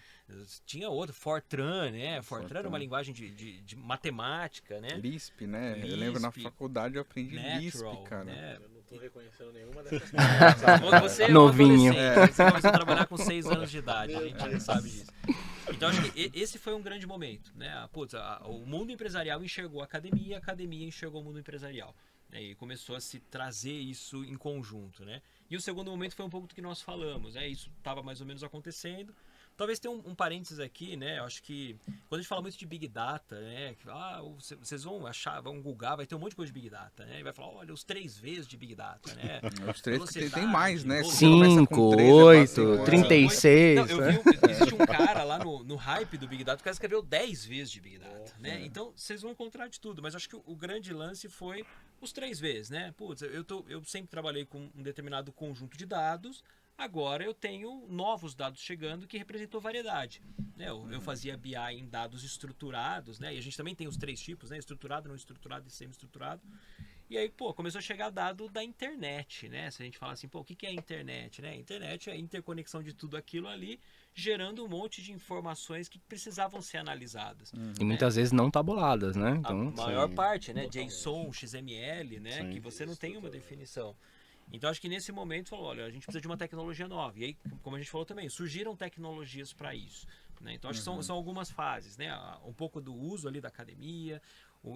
Tinha outro, Fortran, né? Fortran era uma linguagem de matemática, né? Lisp, né? Lisp, eu lembro na faculdade eu aprendi Natural, Lisp, cara. né? Eu não tô reconhecendo nenhuma dessas coisas. Você é um Novinho. adolescente, você começou a trabalhar com 6 anos de idade, a gente já sabe disso. Então acho que esse foi um grande momento, né? Putz, o mundo empresarial enxergou a academia enxergou o mundo empresarial, né? E começou a se trazer isso em conjunto, né? E o segundo momento foi um pouco do que nós falamos, né? Isso estava mais ou menos acontecendo. Talvez tenha um parênteses aqui, né? Eu acho que quando a gente fala muito de Big Data, né? Vocês vão achar, vão googar, vai ter um monte de coisa de Big Data, né? E vai falar, olha, os 3 Vs de Big Data, né? Os 3 que tem mais, né? velocidade, 5, 8, 36. Não, eu vi, existe um cara lá no hype do Big Data, o cara escreveu 10 vezes de Big Data, né? Então, vocês vão encontrar de tudo, mas acho que o grande lance foi os 3 Vs, né? Putz, eu sempre trabalhei com um determinado conjunto de dados, agora eu tenho novos dados chegando que representou variedade, né? Eu fazia BI em dados estruturados, né? E a gente também tem os 3 tipos, né? Estruturado, não estruturado e semi-estruturado. E aí, começou a chegar dado da internet, né? Se a gente fala assim, o que é a internet, né? A internet é a interconexão de tudo aquilo ali, gerando um monte de informações que precisavam ser analisadas. E muitas vezes não tabuladas, né? A Então, maior parte, né? JSON, XML, né? Que você não tem uma definição. Então, acho que nesse momento falou, olha, a gente precisa de uma tecnologia nova. E aí, como a gente falou também, surgiram tecnologias para isso, né? Então, acho que são algumas fases, né? Um pouco do uso ali da academia,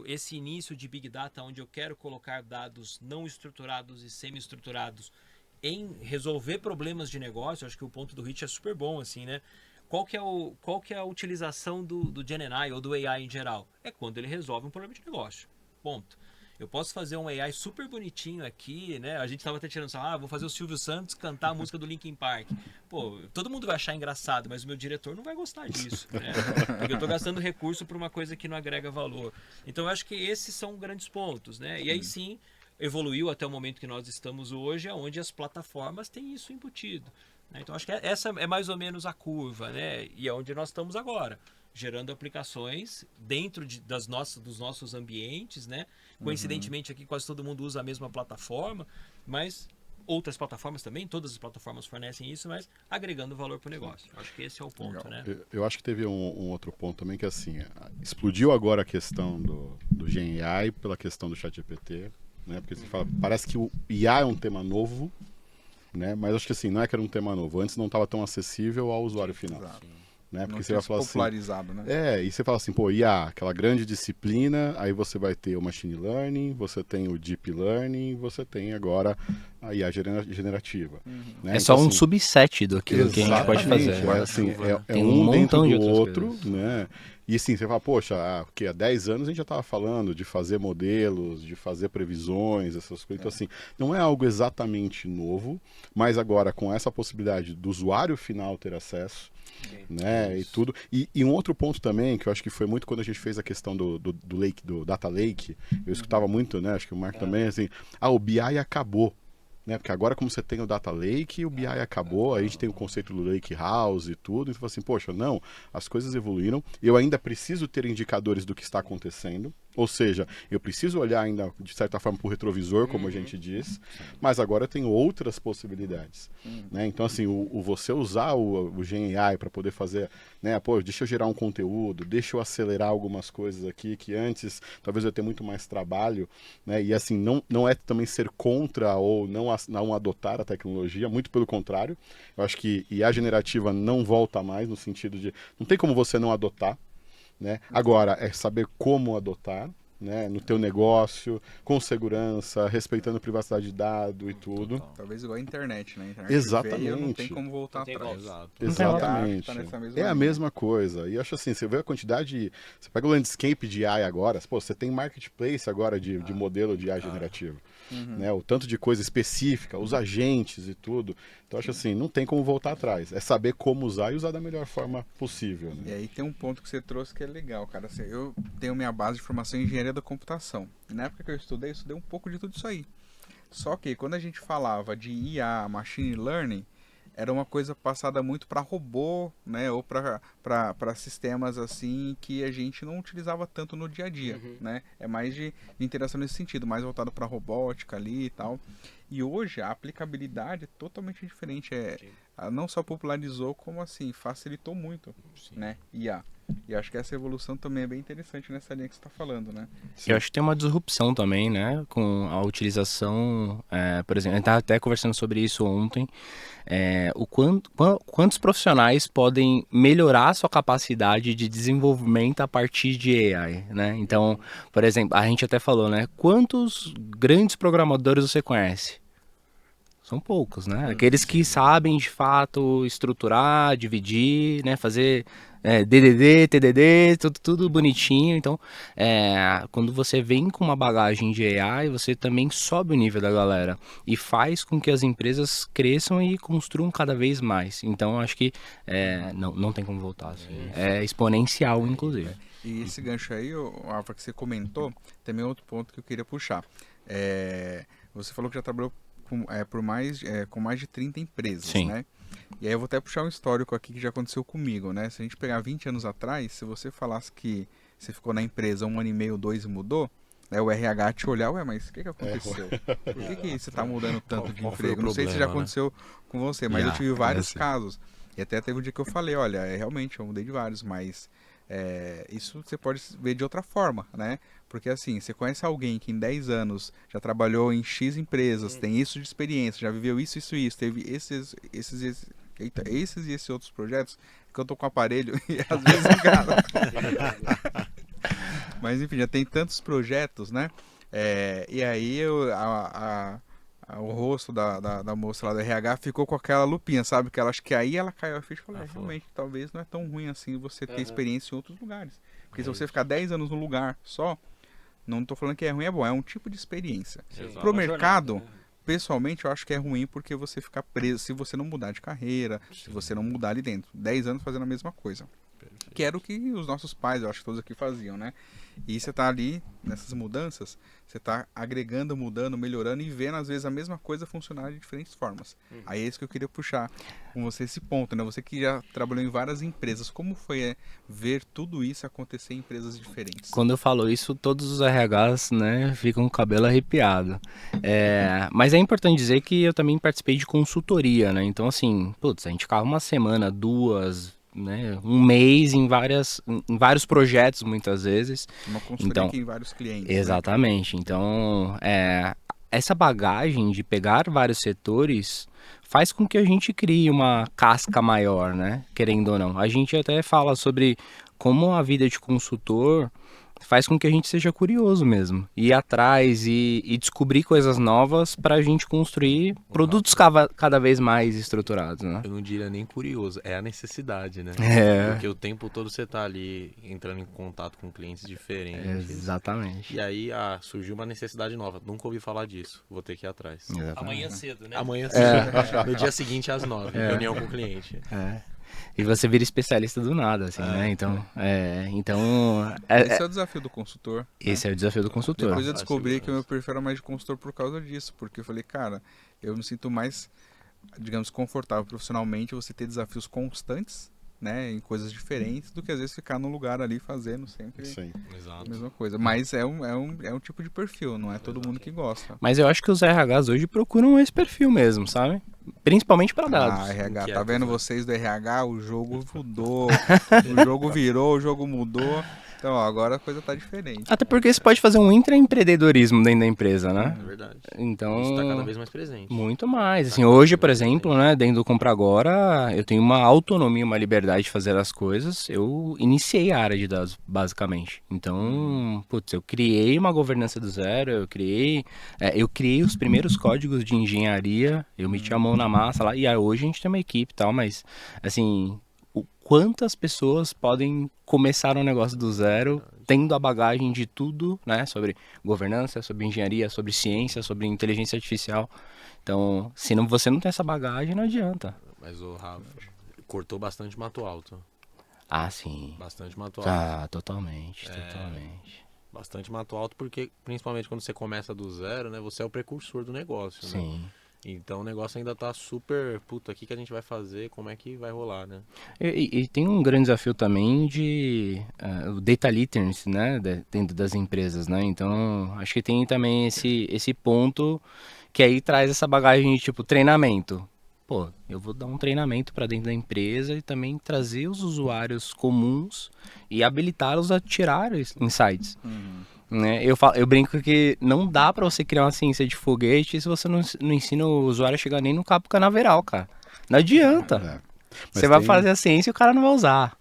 esse início de Big Data, onde eu quero colocar dados não estruturados e semi-estruturados em resolver problemas de negócio. Acho que o ponto do Rich é super bom, assim, né? Qual que é a utilização do GenAI ou do AI em geral? É quando ele resolve um problema de negócio. Ponto. Eu posso fazer um AI super bonitinho aqui, né? A gente tava até tirando, vou fazer o Silvio Santos cantar a música do Linkin Park. Pô, todo mundo vai achar engraçado, mas o meu diretor não vai gostar disso, né? Porque eu tô gastando recurso para uma coisa que não agrega valor. Então eu acho que esses são grandes pontos, né? E aí sim, evoluiu até o momento que nós estamos hoje, onde as plataformas têm isso embutido, né? Então acho que essa é mais ou menos a curva, né? E é onde nós estamos agora, gerando aplicações dentro dos nossos ambientes, né? Coincidentemente aqui quase todo mundo usa a mesma plataforma, mas outras plataformas também, todas as plataformas fornecem isso, mas agregando valor para o negócio. Acho que esse é o ponto, Legal. né? Eu acho que teve um outro ponto também que assim, explodiu agora a questão do Gen AI pela questão do ChatGPT, né? Porque você fala, parece que o IA é um tema novo, né? Mas acho que assim, não é que era um tema novo, antes não estava tão acessível ao usuário final. Exato. Né? Porque Não você tinha vai se falar assim, popularizado, né? e você fala assim, pô, IA, aquela grande disciplina, aí você vai ter o Machine Learning, você tem o Deep Learning, você tem agora a IA generativa. Né? É só então, um assim, subset daquilo que a gente pode fazer. é, assim, é Tem um dentro montão de do outras outro, coisas. né? E assim, você fala, poxa, há 10 anos a gente já estava falando de fazer modelos, de fazer previsões, essas coisas. Então, assim, não é algo exatamente novo, mas agora com essa possibilidade do usuário final ter acesso, né, e tudo. E um outro ponto também, que eu acho que foi muito quando a gente fez a questão do Lake, do Data Lake, eu escutava muito, né, acho que o Marco também, assim, o BI acabou. Né? Porque agora, como você tem o Data Lake, o BI acabou, aí a gente tem o conceito do Lake House e tudo, então assim, poxa, não, as coisas evoluíram, eu ainda preciso ter indicadores do que está acontecendo, ou seja, eu preciso olhar ainda, de certa forma, para o retrovisor, como a gente diz, mas agora eu tenho outras possibilidades. Né? Então, assim, você usar o Gen AI para poder fazer, né, pô, deixa eu gerar um conteúdo, deixa eu acelerar algumas coisas aqui, que antes talvez eu tenha muito mais trabalho, né? E assim, não é também ser contra ou não adotar a tecnologia, muito pelo contrário. Eu acho que IA generativa não volta mais, no sentido de, não tem como você não adotar, né? Agora, é saber como adotar, né? No teu negócio, com segurança, respeitando a privacidade de dado e tudo. Talvez igual a internet, né? A internet Exatamente. veio, não tem como voltar Não tem atrás. volta. Exatamente. Tá nessa mesma É a linha. mesma coisa. E eu acho assim, você vê a quantidade. Você pega o landscape de AI agora, pô, você tem marketplace agora de modelo de AI generativo. Né? O tanto de coisa específica, os agentes e tudo. Então eu acho assim, não tem como voltar atrás. É saber como usar e usar da melhor forma possível. E Né? aí tem um ponto que você trouxe que é legal, cara. Assim, eu tenho minha base de formação em engenharia da computação. E na época que eu estudei um pouco de tudo isso aí. Só que quando a gente falava de IA, machine learning, era uma coisa passada muito para robô, né, ou para sistemas assim que a gente não utilizava tanto no dia a dia, né? É mais de interação nesse sentido, mais voltado para robótica ali e tal. E hoje a aplicabilidade é totalmente diferente, não só popularizou como assim facilitou muito, né? IA. E acho que essa evolução também é bem interessante nessa linha que você está falando, né? Eu acho que tem uma disrupção também, né? Com a utilização, por exemplo, a gente estava até conversando sobre isso ontem, quantos profissionais podem melhorar a sua capacidade de desenvolvimento a partir de AI, né? Então, por exemplo, a gente até falou, né? Quantos grandes programadores você conhece? São poucos, né? Aqueles que sabem, de fato, estruturar, dividir, né? Fazer DDD, TDD, tudo bonitinho. Então, quando você vem com uma bagagem de AI, você também sobe o nível da galera e faz com que as empresas cresçam e construam cada vez mais. Então, acho que não tem como voltar. Assim. É exponencial, inclusive. E esse gancho aí, Alfa, que você comentou, também é outro ponto que eu queria puxar. Você falou que já trabalhou com mais de 30 empresas, Sim. né? E aí eu vou até puxar um histórico aqui que já aconteceu comigo, né? Se a gente pegar 20 anos atrás, se você falasse que você ficou na empresa 1 ano e meio, 2 e mudou, né, o RH te olhar, mas o que aconteceu? Por que você está mudando tanto de qual foi o emprego? Não sei se já problema, né? aconteceu com você, mas eu tive vários casos. E até teve um dia que eu falei, olha, realmente eu mudei de vários, mas isso você pode ver de outra forma, né? Porque assim, você conhece alguém que em 10 anos já trabalhou em X empresas, tem isso de experiência, já viveu isso, teve esses e esses outros projetos, que eu tô com o aparelho e às vezes engana. Mas enfim, já tem tantos projetos, né? E aí o rosto da moça lá do RH ficou com aquela lupinha, sabe? Que ela acho que aí ela caiu a ficha e falou, realmente, talvez não é tão ruim assim você ter experiência em outros lugares. Porque se você ficar 10 anos no lugar só, Não estou falando que é ruim, é bom, é um tipo de experiência. Exato. Pro Uma mercado, jornada, né? pessoalmente, eu acho que é ruim porque você fica preso se você não mudar de carreira, se você não mudar ali dentro. 10 anos fazendo a mesma coisa. Que era o que os nossos pais, eu acho que todos aqui faziam, né? E você tá ali, nessas mudanças, você tá agregando, mudando, melhorando e vendo, às vezes, a mesma coisa funcionar de diferentes formas. Aí é isso que eu queria puxar com você, esse ponto, né? Você que já trabalhou em várias empresas, como foi ver tudo isso acontecer em empresas diferentes? Quando eu falo isso, todos os RHs, né, ficam com o cabelo arrepiado. Mas é importante dizer que eu também participei de consultoria, né? Então, assim, putz, a gente ficava uma semana, duas, né, um mês em vários projetos, muitas vezes. Uma consultoria Então, aqui em vários clientes. Né? exatamente. Então, essa bagagem de pegar vários setores faz com que a gente crie uma casca maior, né? Querendo ou não. A gente até fala sobre como a vida de consultor faz com que a gente seja curioso mesmo. Ir atrás e descobrir coisas novas para a gente construir produtos cada vez mais estruturados, né? Eu não diria nem curioso, é a necessidade, né? Porque o tempo todo você tá ali entrando em contato com clientes diferentes. Exatamente. E aí surgiu uma necessidade nova. Nunca ouvi falar disso. Vou ter que ir atrás. Amanhã cedo, né? Amanhã cedo. No dia seguinte às 9, reunião com o cliente. E você vira especialista do nada, assim, né? Esse é o desafio do consultor. Esse é o desafio do consultor. Depois eu descobri que o meu perfil era mais de consultor por causa disso, porque eu falei, cara, eu me sinto mais, digamos, confortável profissionalmente você ter desafios constantes, né, em coisas diferentes, do que às vezes ficar no lugar ali fazendo sempre Sim. a Exato. mesma coisa. Mas é um tipo de perfil, não é todo mundo que gosta. Mas eu acho que os RHs hoje procuram esse perfil mesmo, sabe? Principalmente para dados. Ah, RH, tá Inquietos, vendo né? vocês do RH? O jogo mudou, o jogo virou, o jogo mudou. Então, ó, agora a coisa tá diferente. Até porque você pode fazer um intraempreendedorismo dentro da empresa, né? É verdade. Então, Isso tá cada vez mais presente. muito mais. Assim, hoje, por exemplo, né, dentro do Compra Agora, eu tenho uma autonomia, uma liberdade de fazer as coisas. Eu iniciei a área de dados, basicamente. Então, putz, eu criei uma governança do zero, eu criei os primeiros códigos de engenharia, eu meti a mão na massa lá, e aí hoje a gente tem uma equipe e tal, mas, assim, quantas pessoas podem começar um negócio do zero, tendo a bagagem de tudo, né, sobre governança, sobre engenharia, sobre ciência, sobre inteligência artificial. Então, se você não tem essa bagagem, não adianta. Mas o Rafa cortou bastante mato alto. Ah, sim. Bastante mato alto. Ah, totalmente. Bastante mato alto porque, principalmente quando você começa do zero, né? Você é o precursor do negócio, né? Sim. Então o negócio ainda tá super... Puta, o que a gente vai fazer? Como é que vai rolar, né? E tem um grande desafio também o data literacy, né, dentro das empresas, né? Então, acho que tem também esse ponto que aí traz essa bagagem de, tipo, treinamento. Pô, eu vou dar um treinamento para dentro da empresa e também trazer os usuários comuns e habilitá-los a tirar insights. Né? Eu brinco que não dá para você criar uma ciência de foguete se você não ensina o usuário a chegar nem no cabo canaveral, cara. Não adianta. Mas Você vai fazer a ciência e o cara não vai usar.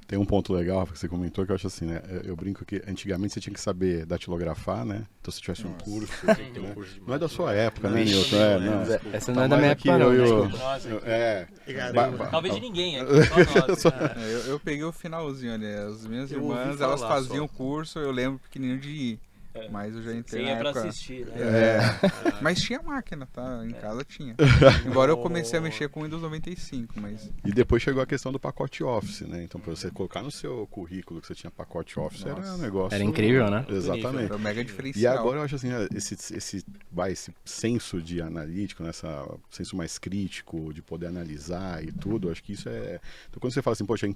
Tem um ponto legal que você comentou que eu acho assim, né? Eu brinco que antigamente você tinha que saber datilografar, né? Então se tivesse um curso, Tem um né? curso de Não é da sua época, né, Vixe, Nilton? Não. Essa Tá não é da mais minha aqui época, não. eu- Desculpa. Talvez de ninguém, aqui, só nós. Eu peguei o finalzinho ali. As minhas Eu ouvi irmãs, elas falar faziam só. curso, eu lembro pequenininho de ir. Mas eu já entrei Você na ia pra época... assistir, né? Mas tinha máquina, tá? Em casa tinha. Embora eu comecei a mexer com o Windows 95, mas... E depois chegou a questão do pacote Office, né? Então, para você colocar no seu currículo que você tinha pacote Office, era um negócio... Era incrível, né? Exatamente. Era mega E diferencial. agora eu acho assim, esse senso de analítico, né, senso mais crítico, de poder analisar e tudo, eu acho que isso é... Então quando você fala assim, poxa,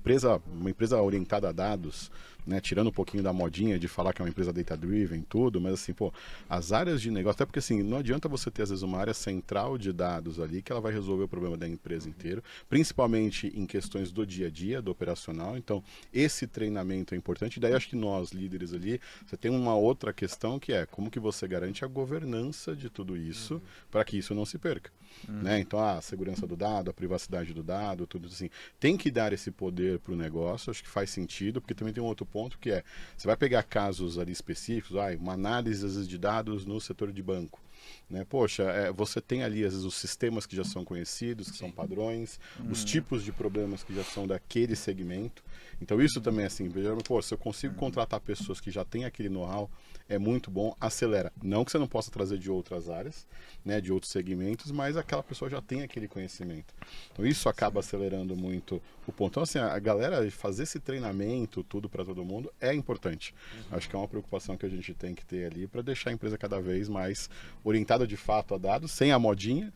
uma empresa orientada a dados, né, tirando um pouquinho da modinha de falar que é uma empresa data-driven e tudo, mas assim, pô, as áreas de negócio, até porque assim, não adianta você ter às vezes uma área central de dados ali que ela vai resolver o problema da empresa inteira, principalmente em questões do dia a dia, do operacional, então esse treinamento é importante, e daí acho que nós, líderes ali, você tem uma outra questão que é como que você garante a governança de tudo isso para que isso não se perca, né? Então a segurança do dado, a privacidade do dado, tudo assim, tem que dar esse poder para o negócio, acho que faz sentido, porque também tem um outro ponto que é, você vai pegar casos ali específicos, uma análise às vezes, de dados no setor de banco. né? Poxa, você tem ali às vezes os sistemas que já são conhecidos, que são padrões, os tipos de problemas que já são daquele segmento. Então isso também assim, pô, se eu consigo contratar pessoas que já têm aquele know-how, é muito bom, acelera. Não que você não possa trazer de outras áreas, né, de outros segmentos, mas aquela pessoa já tem aquele conhecimento. Então isso acaba acelerando muito o ponto. Então assim, a galera fazer esse treinamento, tudo para todo mundo, é importante. Acho que é uma preocupação que a gente tem que ter ali para deixar a empresa cada vez mais orientada de fato a dados, sem a modinha,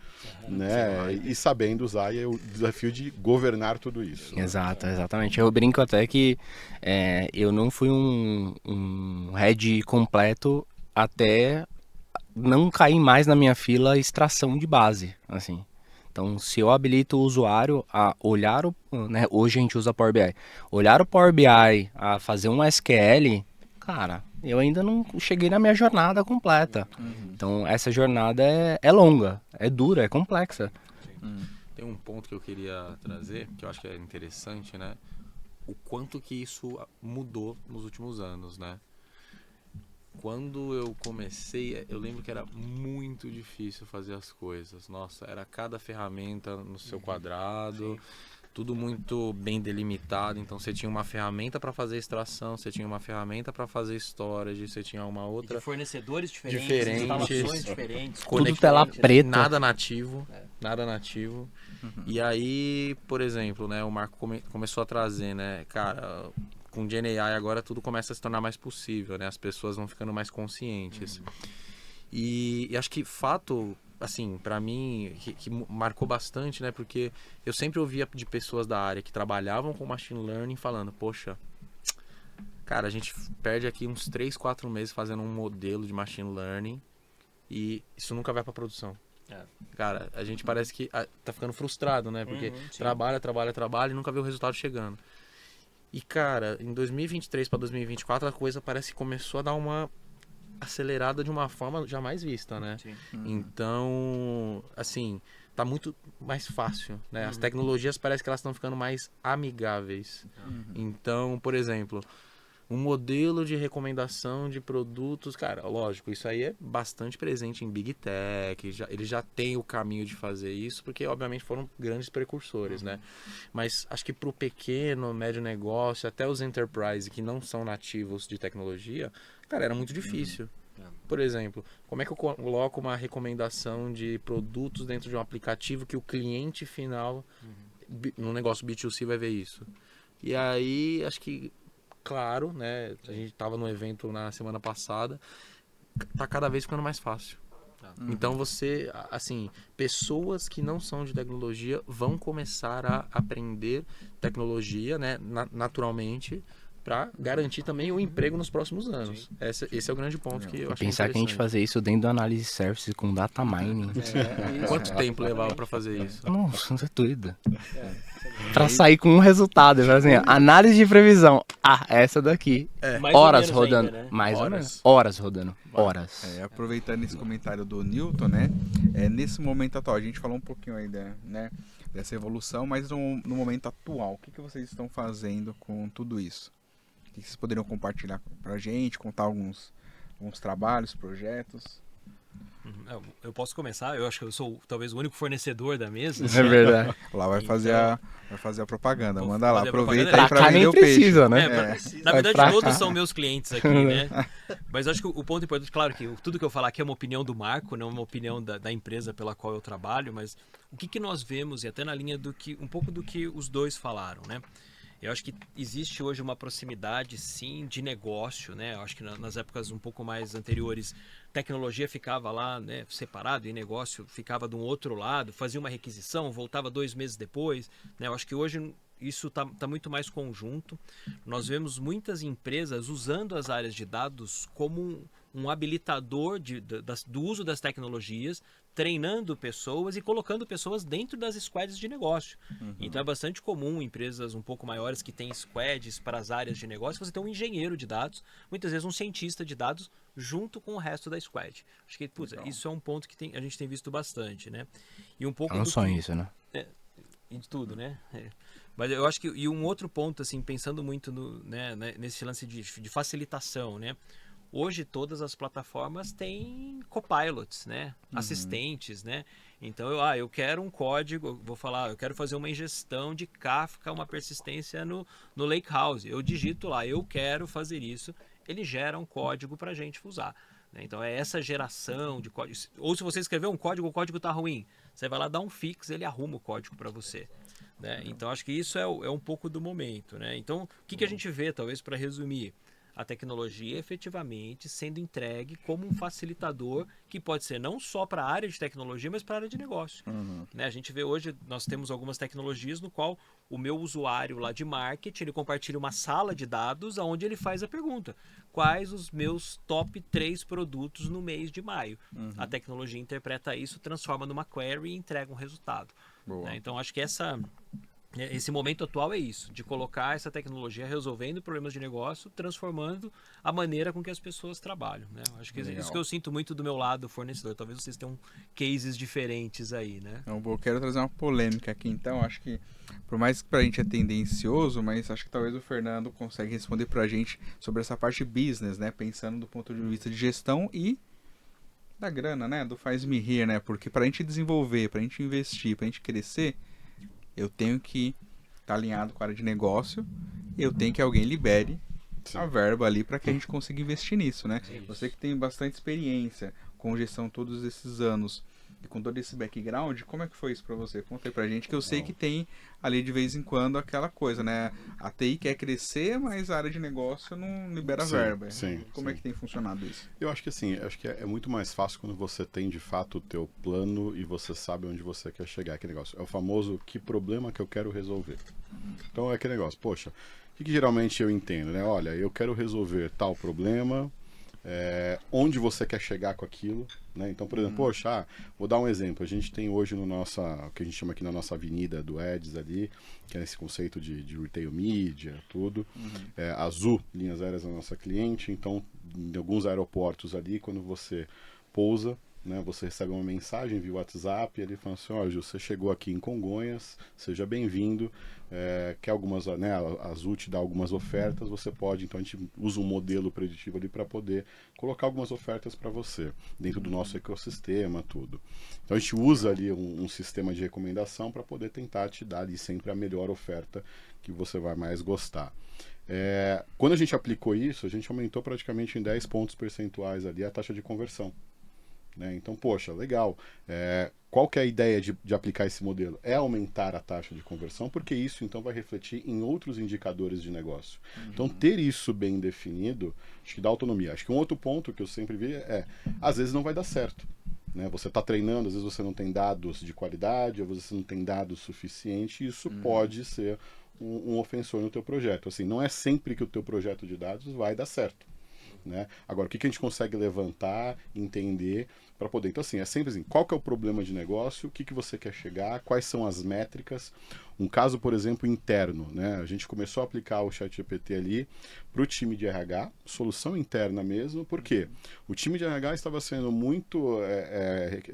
né, e sabendo usar, e é o desafio de governar tudo isso. Né? Exato, exatamente. Eu brinco até que eu não fui um head completo até não cair mais na minha fila extração de base, assim. Então, se eu habilito o usuário a olhar né, hoje a gente usa Power BI, olhar o Power BI a fazer um SQL, cara, eu ainda não cheguei na minha jornada completa. Então, essa jornada é longa, é dura, é complexa. Tem um ponto que eu queria trazer, que eu acho que é interessante, né? O quanto que isso mudou nos últimos anos, né? Quando eu comecei, eu lembro que era muito difícil fazer as coisas. Nossa, era cada ferramenta no seu quadrado, tudo muito bem delimitado. Então você tinha uma ferramenta para fazer extração, você tinha uma ferramenta para fazer storage, você tinha uma outra De fornecedores diferentes, Diferentes. instalações diferentes, Tudo tela preta. nada nativo, nada nativo. E aí, por exemplo, né, o Marco começou a trazer, né, cara, com GenAI agora tudo começa a se tornar mais possível, né? As pessoas vão ficando mais conscientes. E acho que fato, assim, pra mim, que marcou bastante, né? Porque eu sempre ouvia de pessoas da área que trabalhavam com Machine Learning falando, poxa, cara, a gente perde aqui uns 3, 4 meses fazendo um modelo de Machine Learning e isso nunca vai pra produção. Cara, a gente parece que tá ficando frustrado, né? Porque trabalha e nunca vê o resultado chegando. E, cara, em 2023 para 2024 a coisa parece que começou a dar uma acelerada de uma forma jamais vista, né? Então, assim, tá muito mais fácil, né? As tecnologias parece que elas estão ficando mais amigáveis. Então, por exemplo, um modelo de recomendação de produtos, cara, lógico, isso aí é bastante presente em Big Tech, eles já têm o caminho de fazer isso, porque obviamente foram grandes precursores, né? Mas acho que para o pequeno, médio negócio, até os enterprise que não são nativos de tecnologia, cara, era muito difícil. Por exemplo, como é que eu coloco uma recomendação de produtos dentro de um aplicativo que o cliente final, no negócio B2C, vai ver isso? E aí, acho que claro, né? A gente estava no evento na semana passada, tá cada vez ficando mais fácil. Então você, assim, pessoas que não são de tecnologia vão começar a aprender tecnologia, né, naturalmente, para garantir também o emprego nos próximos anos. Esse é o grande ponto que eu acho Pensar que a gente fazer isso dentro do análise service com data mining. Quanto tempo levava para fazer isso? Nossa, não é doido. Pra sair com um resultado, assim, análise de previsão. Essa daqui. Mais ou Horas menos rodando. ainda, né? Mais ou menos. Horas rodando. Horas. Aproveitando esse comentário do Newton, né? Nesse momento atual, a gente falou um pouquinho aí né, dessa evolução, mas no momento atual, o que vocês estão fazendo com tudo isso? O que vocês poderiam compartilhar pra gente, contar alguns trabalhos, projetos? Eu posso começar, eu acho que eu sou talvez o único fornecedor da mesa. É verdade. Lá vai fazer a propaganda, Vou manda lá, fazer a aproveita propaganda. aí Pra pra cá vender nem o peixe. precisa, né? Na verdade, pra todos cá. são meus clientes aqui, né? Mas acho que o ponto importante, claro que tudo que eu falar aqui é uma opinião do Marco, não uma opinião da empresa pela qual eu trabalho, mas o que nós vemos, e até na linha um pouco do que os dois falaram, né? Eu acho que existe hoje uma proximidade, sim, de negócio, né? Eu acho que nas épocas um pouco mais anteriores, tecnologia ficava lá, né, separado e negócio ficava de um outro lado, fazia uma requisição, voltava 2 meses depois, né? Eu acho que hoje isso tá muito mais conjunto. Nós vemos muitas empresas usando as áreas de dados como um habilitador do uso das tecnologias, treinando pessoas e colocando pessoas dentro das squads de negócio. Então é bastante comum empresas um pouco maiores que têm squads para as áreas de negócio, você tem um engenheiro de dados, muitas vezes um cientista de dados junto com o resto da squad. Acho que isso é um ponto que a gente tem visto bastante, né? E um pouco É um sonho isso, né? E de tudo, né? Mas eu acho que e um outro ponto, assim, pensando muito nesse lance de facilitação, né? Hoje todas as plataformas têm copilots, né? Assistentes, né? Então eu quero um código, vou falar, eu quero fazer uma ingestão de Kafka, uma persistência no Lakehouse. Eu digito lá, eu quero fazer isso, ele gera um código para a gente usar. Né? Então é essa geração de código. Ou se você escrever um código, o código está ruim, você vai lá dar um fix, ele arruma o código para você. Né? Então acho que isso é um pouco do momento. Né? Então o que a gente vê, talvez para resumir? A tecnologia efetivamente sendo entregue como um facilitador que pode ser não só para a área de tecnologia, mas para a área de negócio. Né? A gente vê hoje, nós temos algumas tecnologias no qual o meu usuário lá de marketing, ele compartilha uma sala de dados onde ele faz a pergunta: quais os meus top 3 produtos no mês de maio? A tecnologia interpreta isso, transforma numa query e entrega um resultado. Né? Então acho que esse momento atual é isso, de colocar essa tecnologia resolvendo problemas de negócio, transformando a maneira com que as pessoas trabalham. Né? Acho que isso que eu sinto muito do meu lado fornecedor. Talvez vocês tenham cases diferentes aí, né? Eu quero trazer uma polêmica aqui, então. Acho que, por mais que pra gente é tendencioso, mas acho que talvez o Fernando consegue responder pra gente sobre essa parte business, né? Pensando do ponto de vista de gestão e da grana, né? Do faz-me rir, né? Porque pra gente desenvolver, pra gente investir, pra gente crescer, eu tenho que estar alinhado com a área de negócio, eu tenho que alguém libere a verba ali para que a gente consiga investir nisso, né? Você que tem bastante experiência com gestão todos esses anos e com todo esse background, como é que foi isso para você? Conta aí pra gente, que eu sei que tem ali de vez em quando aquela coisa, né? A TI quer crescer, mas a área de negócio não libera verba. Como é que tem funcionado isso? Eu acho que assim, é muito mais fácil quando você tem de fato o teu plano e você sabe onde você quer chegar. Aquele negócio. É o famoso que problema que eu quero resolver. Então é aquele negócio, poxa, o que geralmente eu entendo, né? Olha, eu quero resolver tal problema, onde você quer chegar com aquilo, né? Então, por exemplo, poxa, vou dar um exemplo. A gente tem hoje no nossa, o que a gente chama aqui na nossa avenida do Eds ali, que é esse conceito de retail media, tudo. Azul, linhas aéreas é a nossa cliente. Então, em alguns aeroportos ali, quando você pousa, né, você recebe uma mensagem via WhatsApp, ele fala assim: olha, você chegou aqui em Congonhas, seja bem-vindo, quer algumas, né, a Azul te dá algumas ofertas, você pode, então a gente usa um modelo preditivo ali para poder colocar algumas ofertas para você, dentro do nosso ecossistema, tudo. Então a gente usa ali um sistema de recomendação para poder tentar te dar ali sempre a melhor oferta que você vai mais gostar. Quando a gente aplicou isso, a gente aumentou praticamente em 10 pontos percentuais ali a taxa de conversão. Né? Então, poxa, legal. Qual que é a ideia de aplicar esse modelo? É aumentar a taxa de conversão, porque isso então vai refletir em outros indicadores de negócio. Então, ter isso bem definido, acho que dá autonomia. Acho que um outro ponto que eu sempre vi às vezes não vai dar certo. Né? Você está treinando, às vezes você não tem dados de qualidade, às vezes você não tem dados suficientes, e isso pode ser um ofensor no teu projeto. Assim, não é sempre que o teu projeto de dados vai dar certo. Né? Agora, o que a gente consegue levantar, entender para poder... Então, assim, é sempre assim, qual que é o problema de negócio, o que você quer chegar, quais são as métricas. Um caso, por exemplo, interno, né? A gente começou a aplicar o ChatGPT ali para o time de RH, solução interna mesmo, porque o time de RH estava sendo muito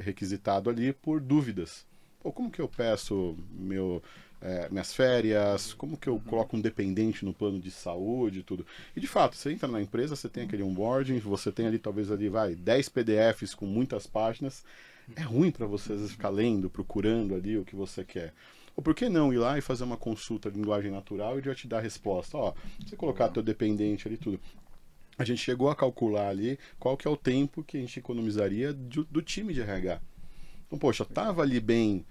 requisitado ali por dúvidas. Ou como que eu peço minhas férias, como que eu coloco um dependente no plano de saúde e tudo. E de fato, você entra na empresa, você tem aquele onboarding, você tem ali talvez 10 PDFs com muitas páginas. É ruim para você às vezes ficar lendo, procurando ali o que você quer. Ou por que não ir lá e fazer uma consulta de linguagem natural e já te dar a resposta? Você colocar teu dependente ali tudo. A gente chegou a calcular ali qual que é o tempo que a gente economizaria do time de RH. Então, poxa, tava ali bem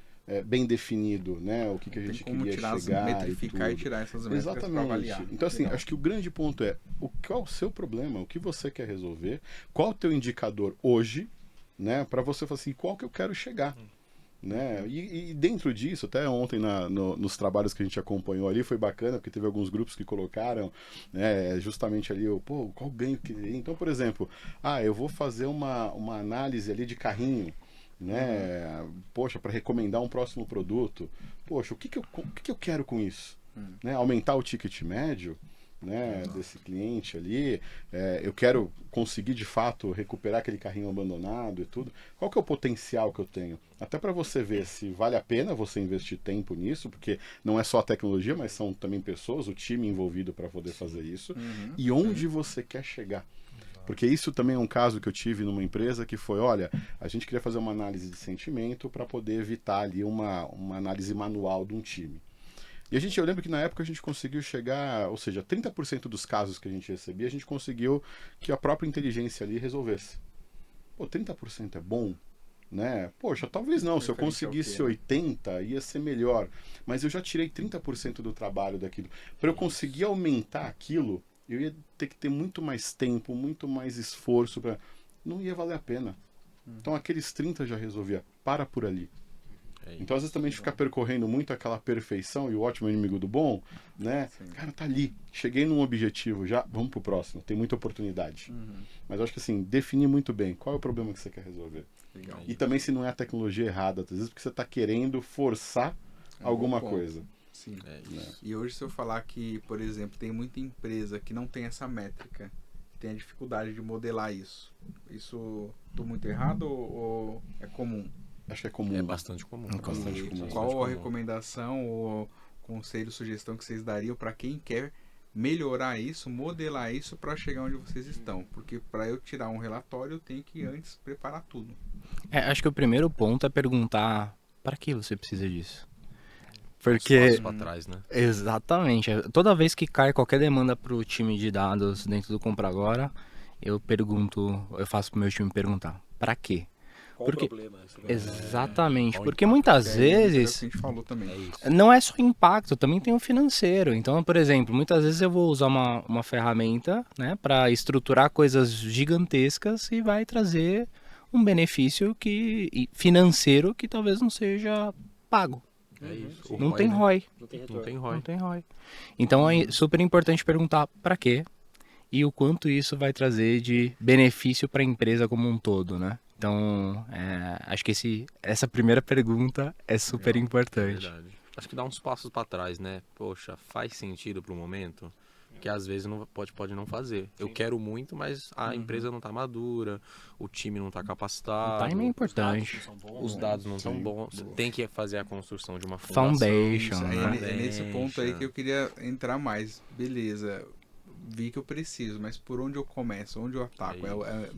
definido, né, o que a gente queria chegar, metrificar e tirar essas métricas para avaliar. Então, assim, acho que o grande ponto qual é o seu problema, o que você quer resolver, qual o teu indicador hoje, né, para você falar assim, qual que eu quero chegar. Né? E dentro disso, até ontem nos trabalhos que a gente acompanhou ali, foi bacana, porque teve alguns grupos que colocaram, né, justamente ali, qual ganho que... Então, por exemplo, eu vou fazer uma análise ali de carrinho, né? Poxa, para recomendar um próximo produto. Poxa, o que eu quero com isso? Né? Aumentar o ticket médio, né, desse cliente ali. Eu quero conseguir de fato recuperar aquele carrinho abandonado e tudo. Qual que é o potencial que eu tenho? Até para você ver se vale a pena você investir tempo nisso, porque não é só a tecnologia, mas são também pessoas, o time envolvido para poder fazer isso. E onde você quer chegar. Porque isso também é um caso que eu tive numa empresa que foi, olha, a gente queria fazer uma análise de sentimento para poder evitar ali uma análise manual de um time. E eu lembro que na época a gente conseguiu chegar, ou seja, 30% dos casos que a gente recebia, a gente conseguiu que a própria inteligência ali resolvesse. Pô, 30% é bom, né? Poxa, talvez não, se eu conseguisse 80% ia ser melhor. Mas eu já tirei 30% do trabalho daquilo. Para eu conseguir aumentar aquilo, eu ia ter que ter muito mais tempo, muito mais esforço, não ia valer a pena. Então aqueles 30 já resolvia. Para por ali. Então, às vezes, também a gente fica percorrendo muito aquela perfeição e o ótimo é inimigo do bom, né? Sim. Cara, tá ali. Cheguei num objetivo já, vamos pro próximo. Tem muita oportunidade. Mas eu acho que, assim, definir muito bem qual é o problema que você quer resolver. Legal. E também se não é a tecnologia errada, às vezes, porque você está querendo forçar alguma bom ponto. coisa. Sim. Isso. E hoje, se eu falar que, por exemplo, tem muita empresa que não tem essa métrica, que tem a dificuldade de modelar isso tô muito errado ou é comum? Acho que é comum. É bastante comum. Bastante E comum. qual a recomendação ou conselho, sugestão que vocês dariam para quem quer melhorar isso, modelar isso para chegar onde vocês estão? Porque para eu tirar um relatório, eu tenho que antes preparar tudo. Acho que o primeiro ponto é perguntar para que você precisa disso. Os Porque passos pra trás, né? exatamente, toda vez que cai qualquer demanda para o time de dados dentro do Compra Agora, eu faço pro meu time perguntar, para quê? Qual Porque- o problema? Exatamente, Qual porque impacto? muitas É o que vezes a gente falou também. É isso. não é só impacto, também tem o financeiro. Então, por exemplo, muitas vezes eu vou usar uma ferramenta, né, para estruturar coisas gigantescas e vai trazer um benefício financeiro que talvez não seja pago. É isso. O Não ROI, tem né? ROI. Não tem Não retorno. tem Não ROI. tem ROI. Então é super importante perguntar para quê e o quanto isso vai trazer de benefício para a empresa como um todo, né? Então, acho que essa primeira pergunta é super importante. Verdade. Acho que dá uns passos pra trás, né? Poxa, faz sentido pro momento? Que às vezes não pode não fazer. Eu quero muito, mas a empresa não tá madura, o time não tá O capacitado, time é importante. os dados não estão Sim. bons. Você tem que fazer a construção de uma fundação. Foundation, Isso, aí né? é nesse ponto aí que eu queria entrar mais. Beleza, vi que eu preciso, mas por onde eu começo? Onde eu ataco? É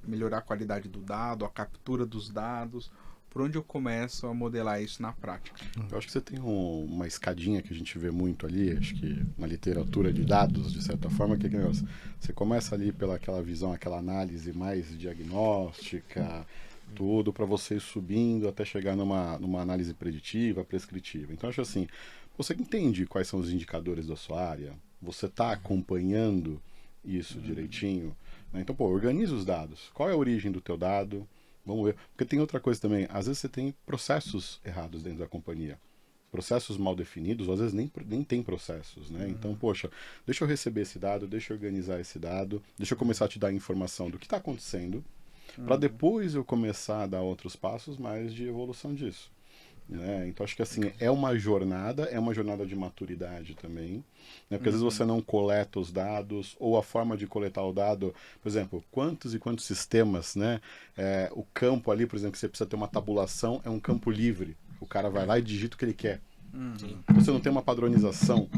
melhorar a qualidade do dado, a captura dos dados? Por onde eu começo a modelar isso na prática? Eu acho que você tem uma escadinha que a gente vê muito ali, acho que na literatura de dados, de certa forma, que é aquele negócio. Você começa ali pela aquela visão, aquela análise mais diagnóstica, tudo, para você ir subindo até chegar numa análise preditiva, prescritiva. Então, acho assim, você entende quais são os indicadores da sua área, você está acompanhando isso direitinho, né? Então, organiza os dados. Qual é a origem do teu dado? Vamos ver. Porque tem outra coisa também. Às vezes você tem processos errados dentro da companhia. Processos mal definidos, ou às vezes nem tem processos, né? Então, poxa, deixa eu receber esse dado, deixa eu organizar esse dado, deixa eu começar a te dar informação do que está acontecendo, para depois eu começar a dar outros passos mais de evolução disso. Né? Então, acho que assim, é uma jornada de maturidade também, né? Porque às vezes você não coleta os dados, ou a forma de coletar o dado, por exemplo, quantos e quantos sistemas, né? O campo ali, por exemplo, que você precisa ter uma tabulação, é um campo livre. O cara vai lá e digita o que ele quer. Você não tem uma padronização,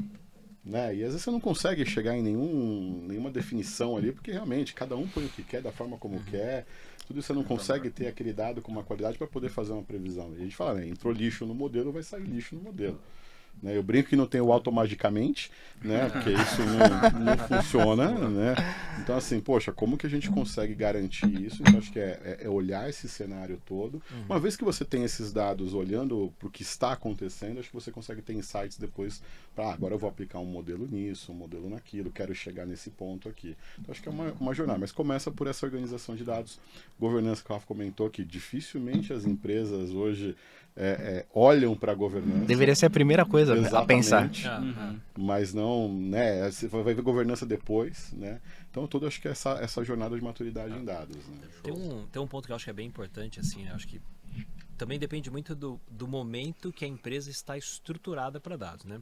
né? E às vezes você não consegue chegar em nenhuma definição ali, porque realmente cada um põe o que quer, da forma como quer. Tudo isso você não consegue ter aquele dado com uma qualidade para poder fazer uma previsão. E a gente fala, né? Entrou lixo no modelo, vai sair lixo no modelo. Né? Eu brinco que não tem o automaticamente, né? Porque isso não funciona, né? Então, assim, poxa, como que a gente consegue garantir isso? Então, acho que é olhar esse cenário todo. Uma vez que você tem esses dados olhando para o que está acontecendo, acho que você consegue ter insights depois para, agora eu vou aplicar um modelo nisso, um modelo naquilo, quero chegar nesse ponto aqui. Então, acho que é uma jornada, mas começa por essa organização de dados. Governança que o Rafa comentou, que dificilmente as empresas hoje olham para a governança. Deveria ser a primeira coisa a pensar. Mas não, né? Você vai ver governança depois, né? Então, tudo acho que é essa jornada de maturidade em dados. Né? Tem um ponto que eu acho que é bem importante, assim, né? Eu acho que também depende muito do momento que a empresa está estruturada para dados, né?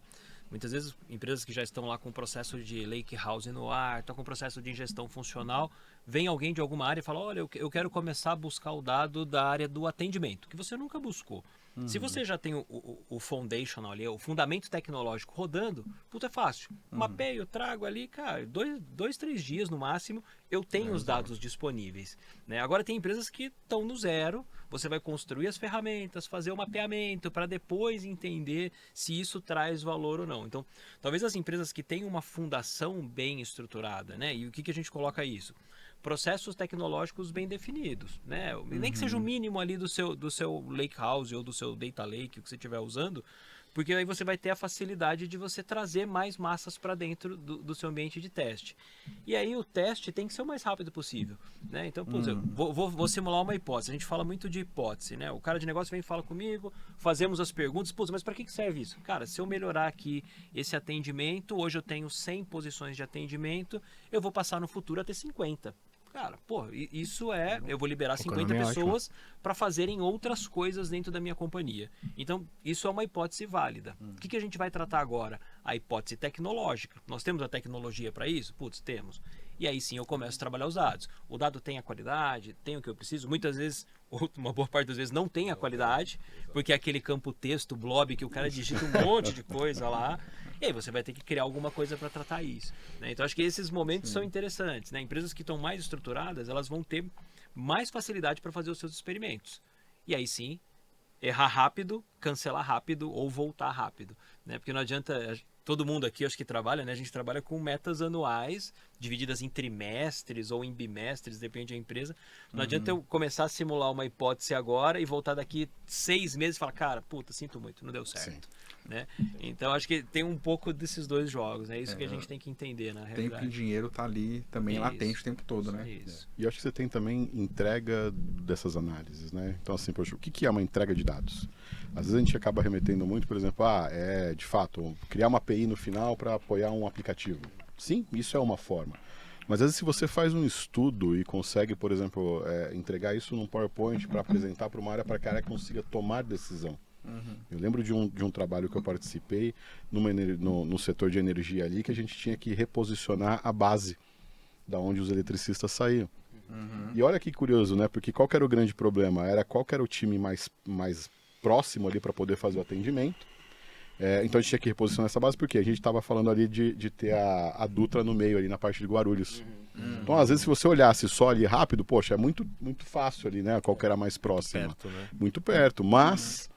Muitas vezes, empresas que já estão lá com o processo de lake house no ar, estão com o processo de ingestão funcional, vem alguém de alguma área e fala, olha, eu quero começar a buscar o dado da área do atendimento, que você nunca buscou. Se você já tem o foundational ali, o fundamento tecnológico rodando, puta, é fácil. Mapeio, trago ali, cara, 2-3 dias no máximo, eu tenho os dados disponíveis. Né? Agora tem empresas que estão no zero, você vai construir as ferramentas, fazer o mapeamento para depois entender se isso traz valor ou não. Então, talvez as empresas que têm uma fundação bem estruturada, né? E o que a gente coloca isso? Processos tecnológicos bem definidos, né? Nem que seja o mínimo ali do seu lake house ou do seu data lake, o que você estiver usando, porque aí você vai ter a facilidade de você trazer mais massas para dentro do seu ambiente de teste. E aí o teste tem que ser o mais rápido possível, né? Então, pô, eu vou simular uma hipótese. A gente fala muito de hipótese, né? O cara de negócio vem e fala comigo, fazemos as perguntas, pô, mas para que serve isso? Cara, se eu melhorar aqui esse atendimento, hoje eu tenho 100 posições de atendimento, eu vou passar no futuro a ter 50. Cara, pô, isso eu vou liberar 50 pessoas para fazerem outras coisas dentro da minha companhia. Então, isso é uma hipótese válida. O que a gente vai tratar agora? A hipótese tecnológica. Nós temos a tecnologia para isso? Putz, temos. E aí sim eu começo a trabalhar os dados. O dado tem a qualidade, tem o que eu preciso. Muitas vezes, uma boa parte das vezes, não tem a qualidade, porque é aquele campo texto, blob, que o cara digita um monte de coisa lá. E aí você vai ter que criar alguma coisa para tratar isso. Né? Então acho que esses momentos são interessantes. Né? Empresas que estão mais estruturadas, elas vão ter mais facilidade para fazer os seus experimentos. E aí sim, errar rápido, cancelar rápido ou voltar rápido. Né? Porque não adianta... Todo mundo aqui, acho que trabalha, né? A gente trabalha com metas anuais, divididas em trimestres ou em bimestres, depende da empresa. Não adianta eu começar a simular uma hipótese agora e voltar daqui 6 meses e falar, cara, puta, sinto muito, não deu certo. Né? Então, acho que tem um pouco desses dois jogos. É isso que a gente tem que entender, na realidade. Tempo e dinheiro tá ali também latente o tempo todo, né? Isso. E eu acho que você tem também entrega dessas análises, né? Então, assim, poxa, o que é uma entrega de dados? Às vezes a gente acaba remetendo muito, por exemplo, de fato, criar uma API no final para apoiar um aplicativo. Sim, isso é uma forma. Mas às vezes se você faz um estudo e consegue, por exemplo, entregar isso num PowerPoint para apresentar para uma área para que a área consiga tomar decisão. Eu lembro de um trabalho que eu participei no setor de energia ali, que a gente tinha que reposicionar a base da onde os eletricistas saíam. E olha que curioso, né? Porque qual que era o grande problema? Qual que era o time mais próximo ali para poder fazer o atendimento. Então a gente tinha que reposicionar essa base, porque a gente estava falando ali de ter a Dutra no meio, ali na parte de Guarulhos. Então, às vezes, se você olhasse só ali rápido, poxa, é muito, muito fácil ali, né? Qual que era mais próxima. Perto, né? Muito perto, mas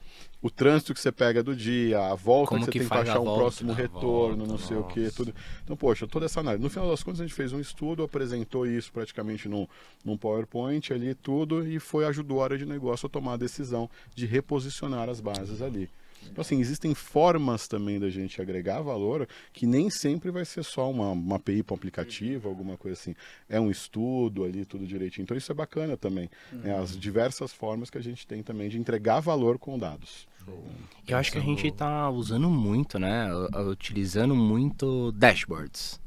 o trânsito que você pega do dia, a volta Como que você que tem que faz achar a um volta, próximo a retorno, volta, não sei o que, tudo. Então, poxa, toda essa análise. No final das contas, a gente fez um estudo, apresentou isso praticamente num PowerPoint ali, tudo, e ajudou a área de negócio a tomar a decisão de reposicionar as bases ali. Então, assim, existem formas também da gente agregar valor que nem sempre vai ser só uma API para um aplicativo, alguma coisa assim. É um estudo ali, tudo direitinho. Então, isso é bacana também. As diversas formas que a gente tem também de entregar valor com dados. Eu acho que a gente está usando muito, né? Utilizando muito dashboards.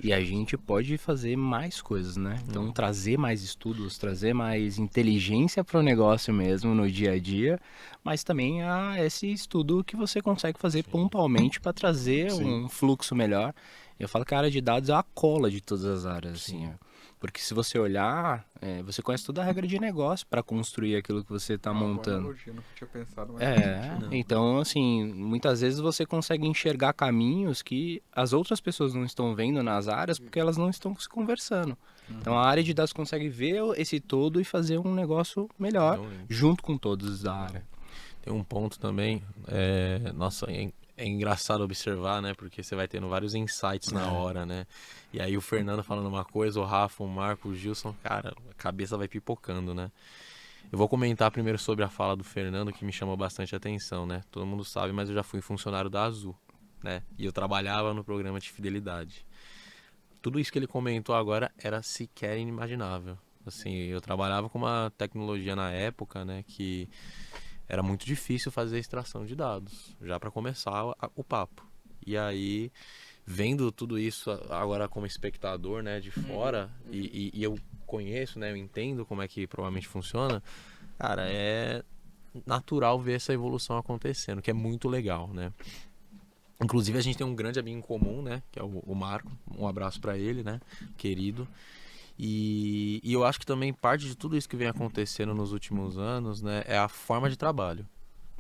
E a gente pode fazer mais coisas, né? Então, trazer mais estudos, trazer mais inteligência para o negócio mesmo no dia a dia, mas também esse estudo que você consegue fazer pontualmente para trazer um fluxo melhor. Eu falo que a área de dados é a cola de todas as áreas, assim, ó. Porque se você olhar, você conhece toda a regra de negócio para construir aquilo que você está montando. Analogia, não tinha pensado, mas Então, assim, muitas vezes você consegue enxergar caminhos que as outras pessoas não estão vendo nas áreas porque elas não estão se conversando. Então, a área de dados consegue ver esse todo e fazer um negócio melhor, junto com todos da área. Tem um ponto também, nossa, é engraçado observar, né? Porque você vai tendo vários insights na hora, né? E aí o Fernando falando uma coisa, o Rafa, o Marco, o Gilson, cara, a cabeça vai pipocando, né? Eu vou comentar primeiro sobre a fala do Fernando, que me chamou bastante atenção, né? Todo mundo sabe, mas eu já fui funcionário da Azul, né? E eu trabalhava no programa de fidelidade. Tudo isso que ele comentou agora era sequer inimaginável. Assim, eu trabalhava com uma tecnologia na época, né? Que era muito difícil fazer a extração de dados, já para começar o papo. E aí, vendo tudo isso agora como espectador, né, de fora, e eu conheço, né, eu entendo como é que provavelmente funciona, cara, é natural ver essa evolução acontecendo, que é muito legal, né. Inclusive, a gente tem um grande amigo em comum, né, que é o Marco, um abraço para ele, né, querido. E eu acho que também parte de tudo isso que vem acontecendo nos últimos anos, né, é a forma de trabalho.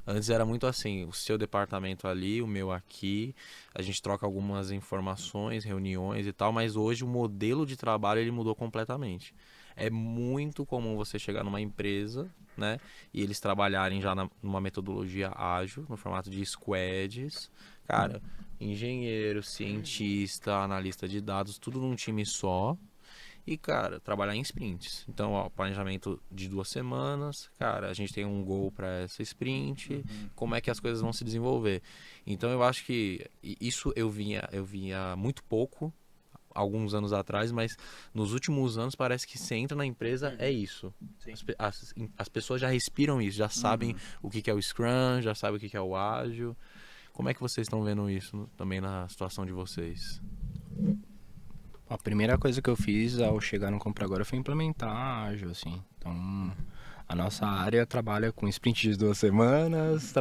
Antes era muito assim, o seu departamento ali, o meu aqui, a gente troca algumas informações, reuniões e tal, mas hoje o modelo de trabalho ele mudou completamente. É muito comum você chegar numa empresa, né, e eles trabalharem já numa metodologia ágil, no formato de squads. Cara, engenheiro, cientista, analista de dados, tudo num time só. E, cara, trabalhar em sprints. Então, ó, planejamento de 2 semanas. Cara, a gente tem um goal para essa sprint. Como é que as coisas vão se desenvolver? Então, eu acho que isso eu via muito pouco alguns anos atrás, mas nos últimos anos parece que você entra na empresa, é isso. As pessoas já respiram isso, já sabem o que é o Scrum, já sabem o que é o ágil. Como é que vocês estão vendo isso também na situação de vocês? A primeira coisa que eu fiz ao chegar no Compra Agora foi implementar ágil, assim. Então, a nossa área trabalha com sprint de 2 semanas,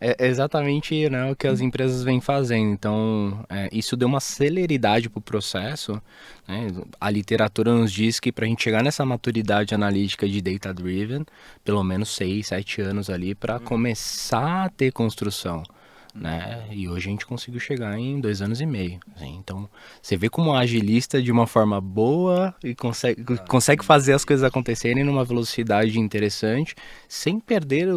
é exatamente, né, o que as empresas vêm fazendo. Então, isso deu uma celeridade para o processo, né? A literatura nos diz que para a gente chegar nessa maturidade analítica de data-driven, pelo menos 6, 7 anos ali para começar a ter construção. Né? E hoje a gente conseguiu chegar em 2 anos e meio. Assim. Então, você vê como agilista de uma forma boa e consegue fazer as coisas acontecerem numa velocidade interessante, sem perder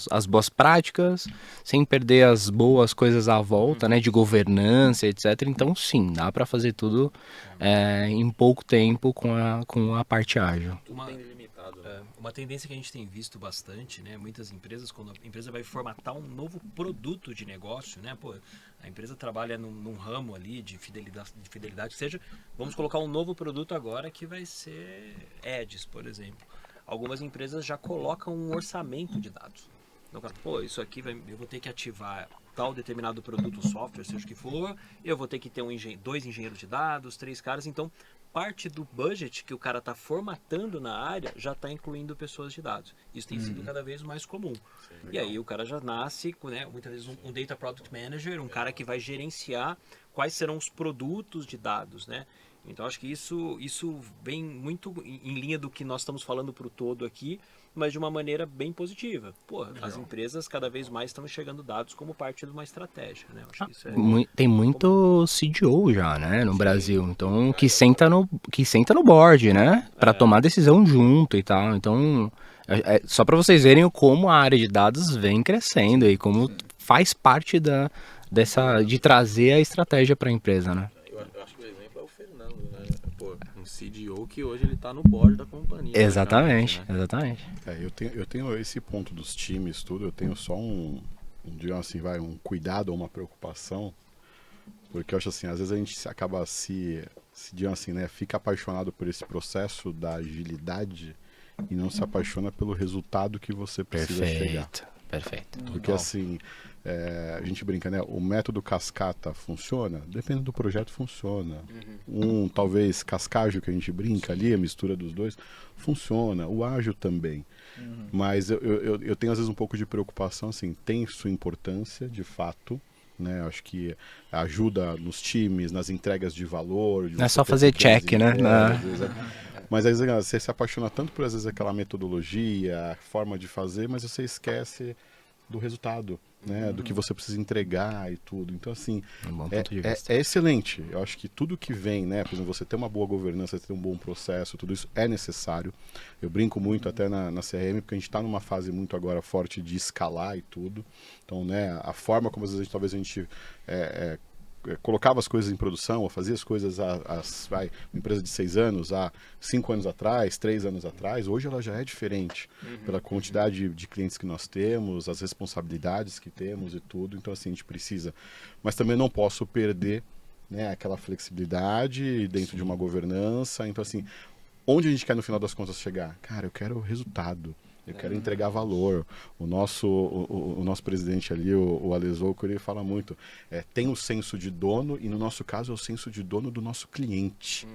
as boas práticas, sem perder as boas coisas à volta, né? De governança, etc. Então, sim, dá para fazer tudo em pouco tempo com a parte ágil. Uma tendência que a gente tem visto bastante, né? Muitas empresas, quando a empresa vai formatar um novo produto de negócio, né? Pô, a empresa trabalha num ramo ali de fidelidade, seja, vamos colocar um novo produto agora que vai ser Ads, por exemplo. Algumas empresas já colocam um orçamento de dados. Então, pô, isso aqui eu vou ter que ativar tal determinado produto, software, seja o que for, eu vou ter que ter 2 engenheiros de dados, 3 caras, então parte do budget que o cara está formatando na área já está incluindo pessoas de dados. Isso tem sido cada vez mais comum. Sim, e aí o cara já nasce, né, muitas vezes um Data Product Manager, um cara que vai gerenciar quais serão os produtos de dados, né? Então acho que isso vem muito em linha do que nós estamos falando para o todo aqui, mas de uma maneira bem positiva. Pô, as empresas cada vez mais estão enxergando dados como parte de uma estratégia, né? Eu acho que isso tem muito CDO já, né, no Brasil. Então, que senta no board, né, para tomar decisão junto e tal. Então, só para vocês verem como a área de dados vem crescendo e como faz parte de trazer a estratégia para a empresa, né? Eu acho que o exemplo é o Fernando, né? Pô, um CDO que hoje ele tá no board da companhia. Exatamente, né? exatamente. Eu tenho esse ponto dos times, tudo, eu tenho só digamos assim, um cuidado ou uma preocupação, porque eu acho assim, às vezes a gente acaba digamos assim, né, fica apaixonado por esse processo da agilidade e não se apaixona pelo resultado que você precisa chegar. Perfeito. Porque assim, a gente brinca, né? O método cascata funciona? Depende do projeto, funciona. Talvez cascágio que a gente brinca ali, a mistura dos dois, funciona. O ágil também. Mas eu tenho às vezes um pouco de preocupação, assim, tem sua importância, de fato, né? Acho que ajuda nos times, nas entregas de valor. Não é só fazer check, né? Mas às vezes você se apaixona tanto por às vezes aquela metodologia, a forma de fazer, mas você esquece do resultado, né? Do que você precisa entregar e tudo. Então, assim, é excelente. Eu acho que tudo que vem, né? Por exemplo, você ter uma boa governança, ter um bom processo, tudo isso é necessário. Eu brinco muito até na CRM, porque a gente está numa fase muito agora forte de escalar e tudo. Então, né? A forma como às vezes talvez a gente colocava as coisas em produção, ou fazia as coisas uma empresa de 6 anos, há 5 anos atrás, 3 anos atrás, hoje ela já é diferente pela quantidade de clientes que nós temos, as responsabilidades que temos e tudo, então assim, a gente precisa. Mas também não posso perder, né, aquela flexibilidade dentro de uma governança, então assim, onde a gente quer no final das contas chegar? Cara, eu quero resultado. Eu quero entregar valor. O nosso presidente ali, o Alesouco, ele fala muito. Tem o senso de dono e, no nosso caso, é o senso de dono do nosso cliente.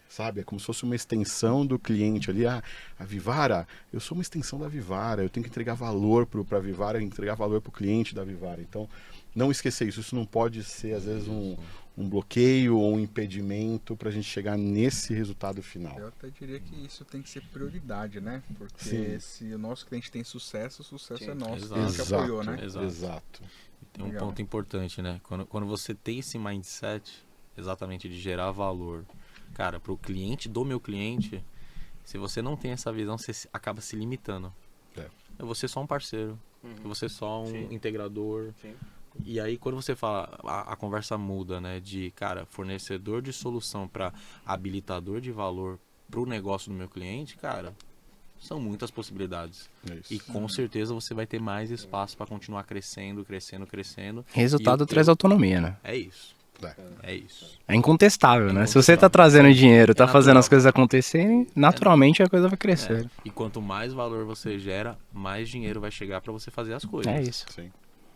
Sabe? É como se fosse uma extensão do cliente ali. A Vivara, eu sou uma extensão da Vivara. Eu tenho que entregar valor para a Vivara, entregar valor para o cliente da Vivara. Então, não esquecer isso. Isso não pode ser, às vezes, um bloqueio ou um impedimento para a gente chegar nesse resultado final. Eu até diria que isso tem que ser prioridade, né? Porque Sim. se o nosso cliente tem sucesso, o sucesso Sim, é nosso, exato. que a gente apoiou, né? Exato. Tem um Legal. ponto importante, né? Quando você tem esse mindset, exatamente de gerar valor, cara, pro cliente do meu cliente, se você não tem essa visão, você acaba se limitando. Eu vou ser só um parceiro, eu vou ser só um integrador. Sim. E aí quando você fala, a conversa muda, né? De, cara, fornecedor de solução para habilitador de valor pro negócio do meu cliente, cara, são muitas possibilidades. É isso. E com certeza você vai ter mais espaço para continuar crescendo. Resultado E traz autonomia, né? É isso. É. É isso. É incontestável, né? Se você tá Incontestável. trazendo dinheiro, tá É fazendo natural. as coisas acontecerem, naturalmente a coisa vai crescer. É. E quanto mais valor você gera, mais dinheiro vai chegar para você fazer as coisas. É isso. Sim.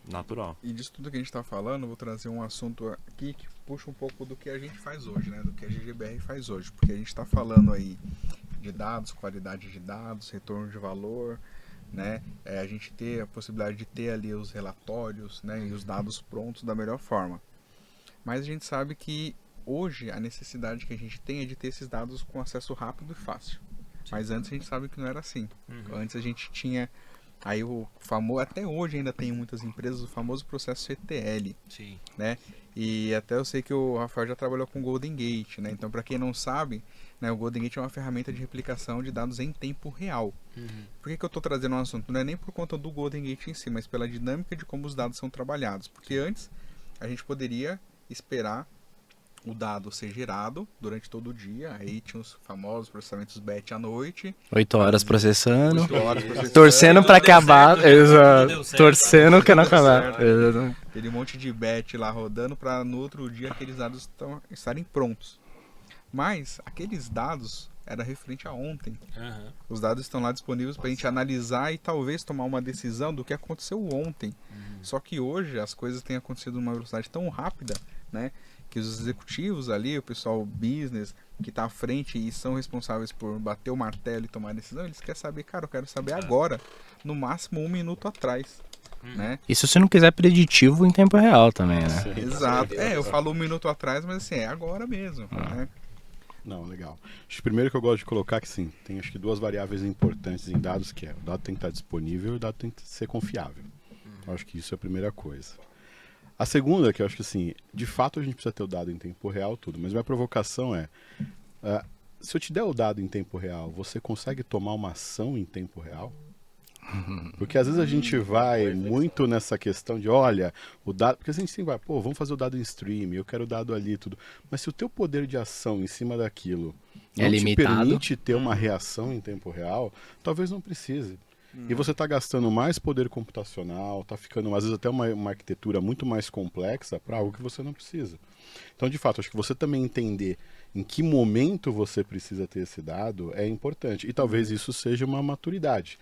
Natural. E disso tudo que a gente está falando, eu vou trazer um assunto aqui que puxa um pouco do que a gente faz hoje, né? Do que a GGBR faz hoje. Porque a gente está falando aí de dados, qualidade de dados, retorno de valor, né? A gente ter a possibilidade de ter ali os relatórios, né? E os dados prontos da melhor forma. Mas a gente sabe que hoje a necessidade que a gente tem é de ter esses dados com acesso rápido e fácil. Mas antes a gente sabe que não era assim. Antes a gente tinha aí o famoso, até hoje ainda tem em muitas empresas o famoso processo ETL, Sim. né? E até eu sei que o Rafael já trabalhou com o Golden Gate, né? Então, para quem não sabe, né, o Golden Gate é uma ferramenta de replicação de dados em tempo real. Por que eu estou trazendo um assunto? Não é nem por conta do Golden Gate em si, mas pela dinâmica de como os dados são trabalhados. Porque antes a gente poderia esperar o dado ser gerado durante todo o dia, aí tinha os famosos processamentos batch à noite, 8 horas processando, 8 horas processando, torcendo pra Tudo deu acabar. certo, né? Exato. Tudo deu certo. Torcendo que não acabar. certo. Exato. aquele monte de batch lá rodando para no outro dia aqueles dados estarem prontos. Mas aqueles dados era referente a ontem. Aham. Os dados estão lá disponíveis para a gente analisar e talvez tomar uma decisão do que aconteceu ontem. Só que hoje as coisas têm acontecido numa velocidade tão rápida, né, que os executivos ali, o pessoal business que está à frente e são responsáveis por bater o martelo e tomar a decisão, eles querem saber, cara, eu quero saber agora, no máximo 1 minuto atrás, né? Isso se não quiser preditivo em tempo real também, né? Exato. Eu falo 1 minuto atrás, mas assim, é agora mesmo, né? Não, legal. Acho que primeiro que eu gosto de colocar que sim, tem acho que 2 variáveis importantes em dados, que é o dado tem que estar disponível e o dado tem que ser confiável. Eu acho que isso é a primeira coisa. A segunda, que eu acho que assim, de fato a gente precisa ter o dado em tempo real, tudo, mas minha provocação é, se eu te der o dado em tempo real, você consegue tomar uma ação em tempo real? Porque às vezes a gente vai muito nessa questão de, olha, o dado, porque a gente sempre vai, pô, vamos fazer o dado em stream, eu quero o dado ali, tudo. Mas se o teu poder de ação em cima daquilo É não te limitado. permite ter uma reação em tempo real, talvez não precise. E você está gastando mais poder computacional, está ficando às vezes até uma arquitetura muito mais complexa para algo que você não precisa. Então, de fato, acho que você também entender em que momento você precisa ter esse dado é importante. E talvez isso seja uma maturidade.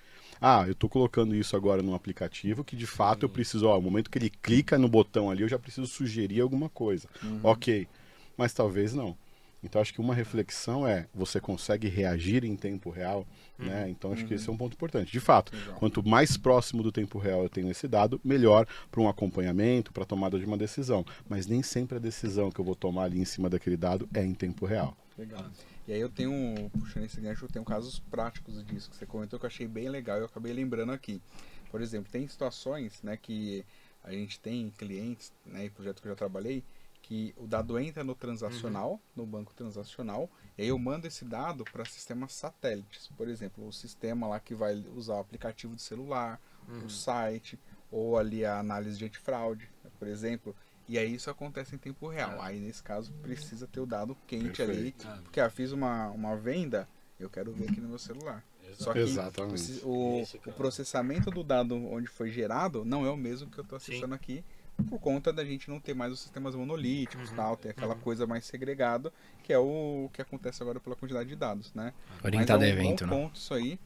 Eu estou colocando isso agora num aplicativo que de fato eu preciso, no momento que ele clica no botão ali, eu já preciso sugerir alguma coisa. Ok, mas talvez não. Então acho que uma reflexão é, você consegue reagir em tempo real, né? Então acho que esse é um ponto importante. De fato, quanto mais próximo do tempo real eu tenho esse dado, melhor para um acompanhamento, para a tomada de uma decisão. Mas nem sempre a decisão que eu vou tomar ali em cima daquele dado é em tempo real. Legal. E aí eu tenho, puxando esse gancho, eu tenho casos práticos disso que você comentou que eu achei bem legal e eu acabei lembrando aqui. Por exemplo, tem situações, né, que a gente tem clientes, né, em projetos que eu já trabalhei, que o dado entra no transacional, no banco transacional, e aí eu mando esse dado para sistemas satélites. Por exemplo, o sistema lá que vai usar o aplicativo de celular, o site, ou ali a análise de antifraude, por exemplo. E aí isso acontece em tempo real. Aí nesse caso precisa ter o dado quente ali, porque fiz uma venda, eu quero ver aqui no meu celular. Só que Exatamente. o processamento do dado onde foi gerado não é o mesmo que eu estou acessando aqui, por conta da gente não ter mais os sistemas monolíticos, tal, ter aquela coisa mais segregada, que é o que acontece agora pela quantidade de dados, né? Orientado a Mas é um evento, bom né? ponto isso aí.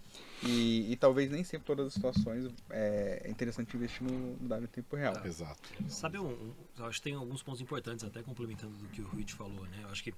E talvez nem sempre todas as situações é interessante investir no dado em tempo real. Exato. Sabe, eu acho que tem alguns pontos importantes, até complementando do que o Rich falou, né? Eu acho que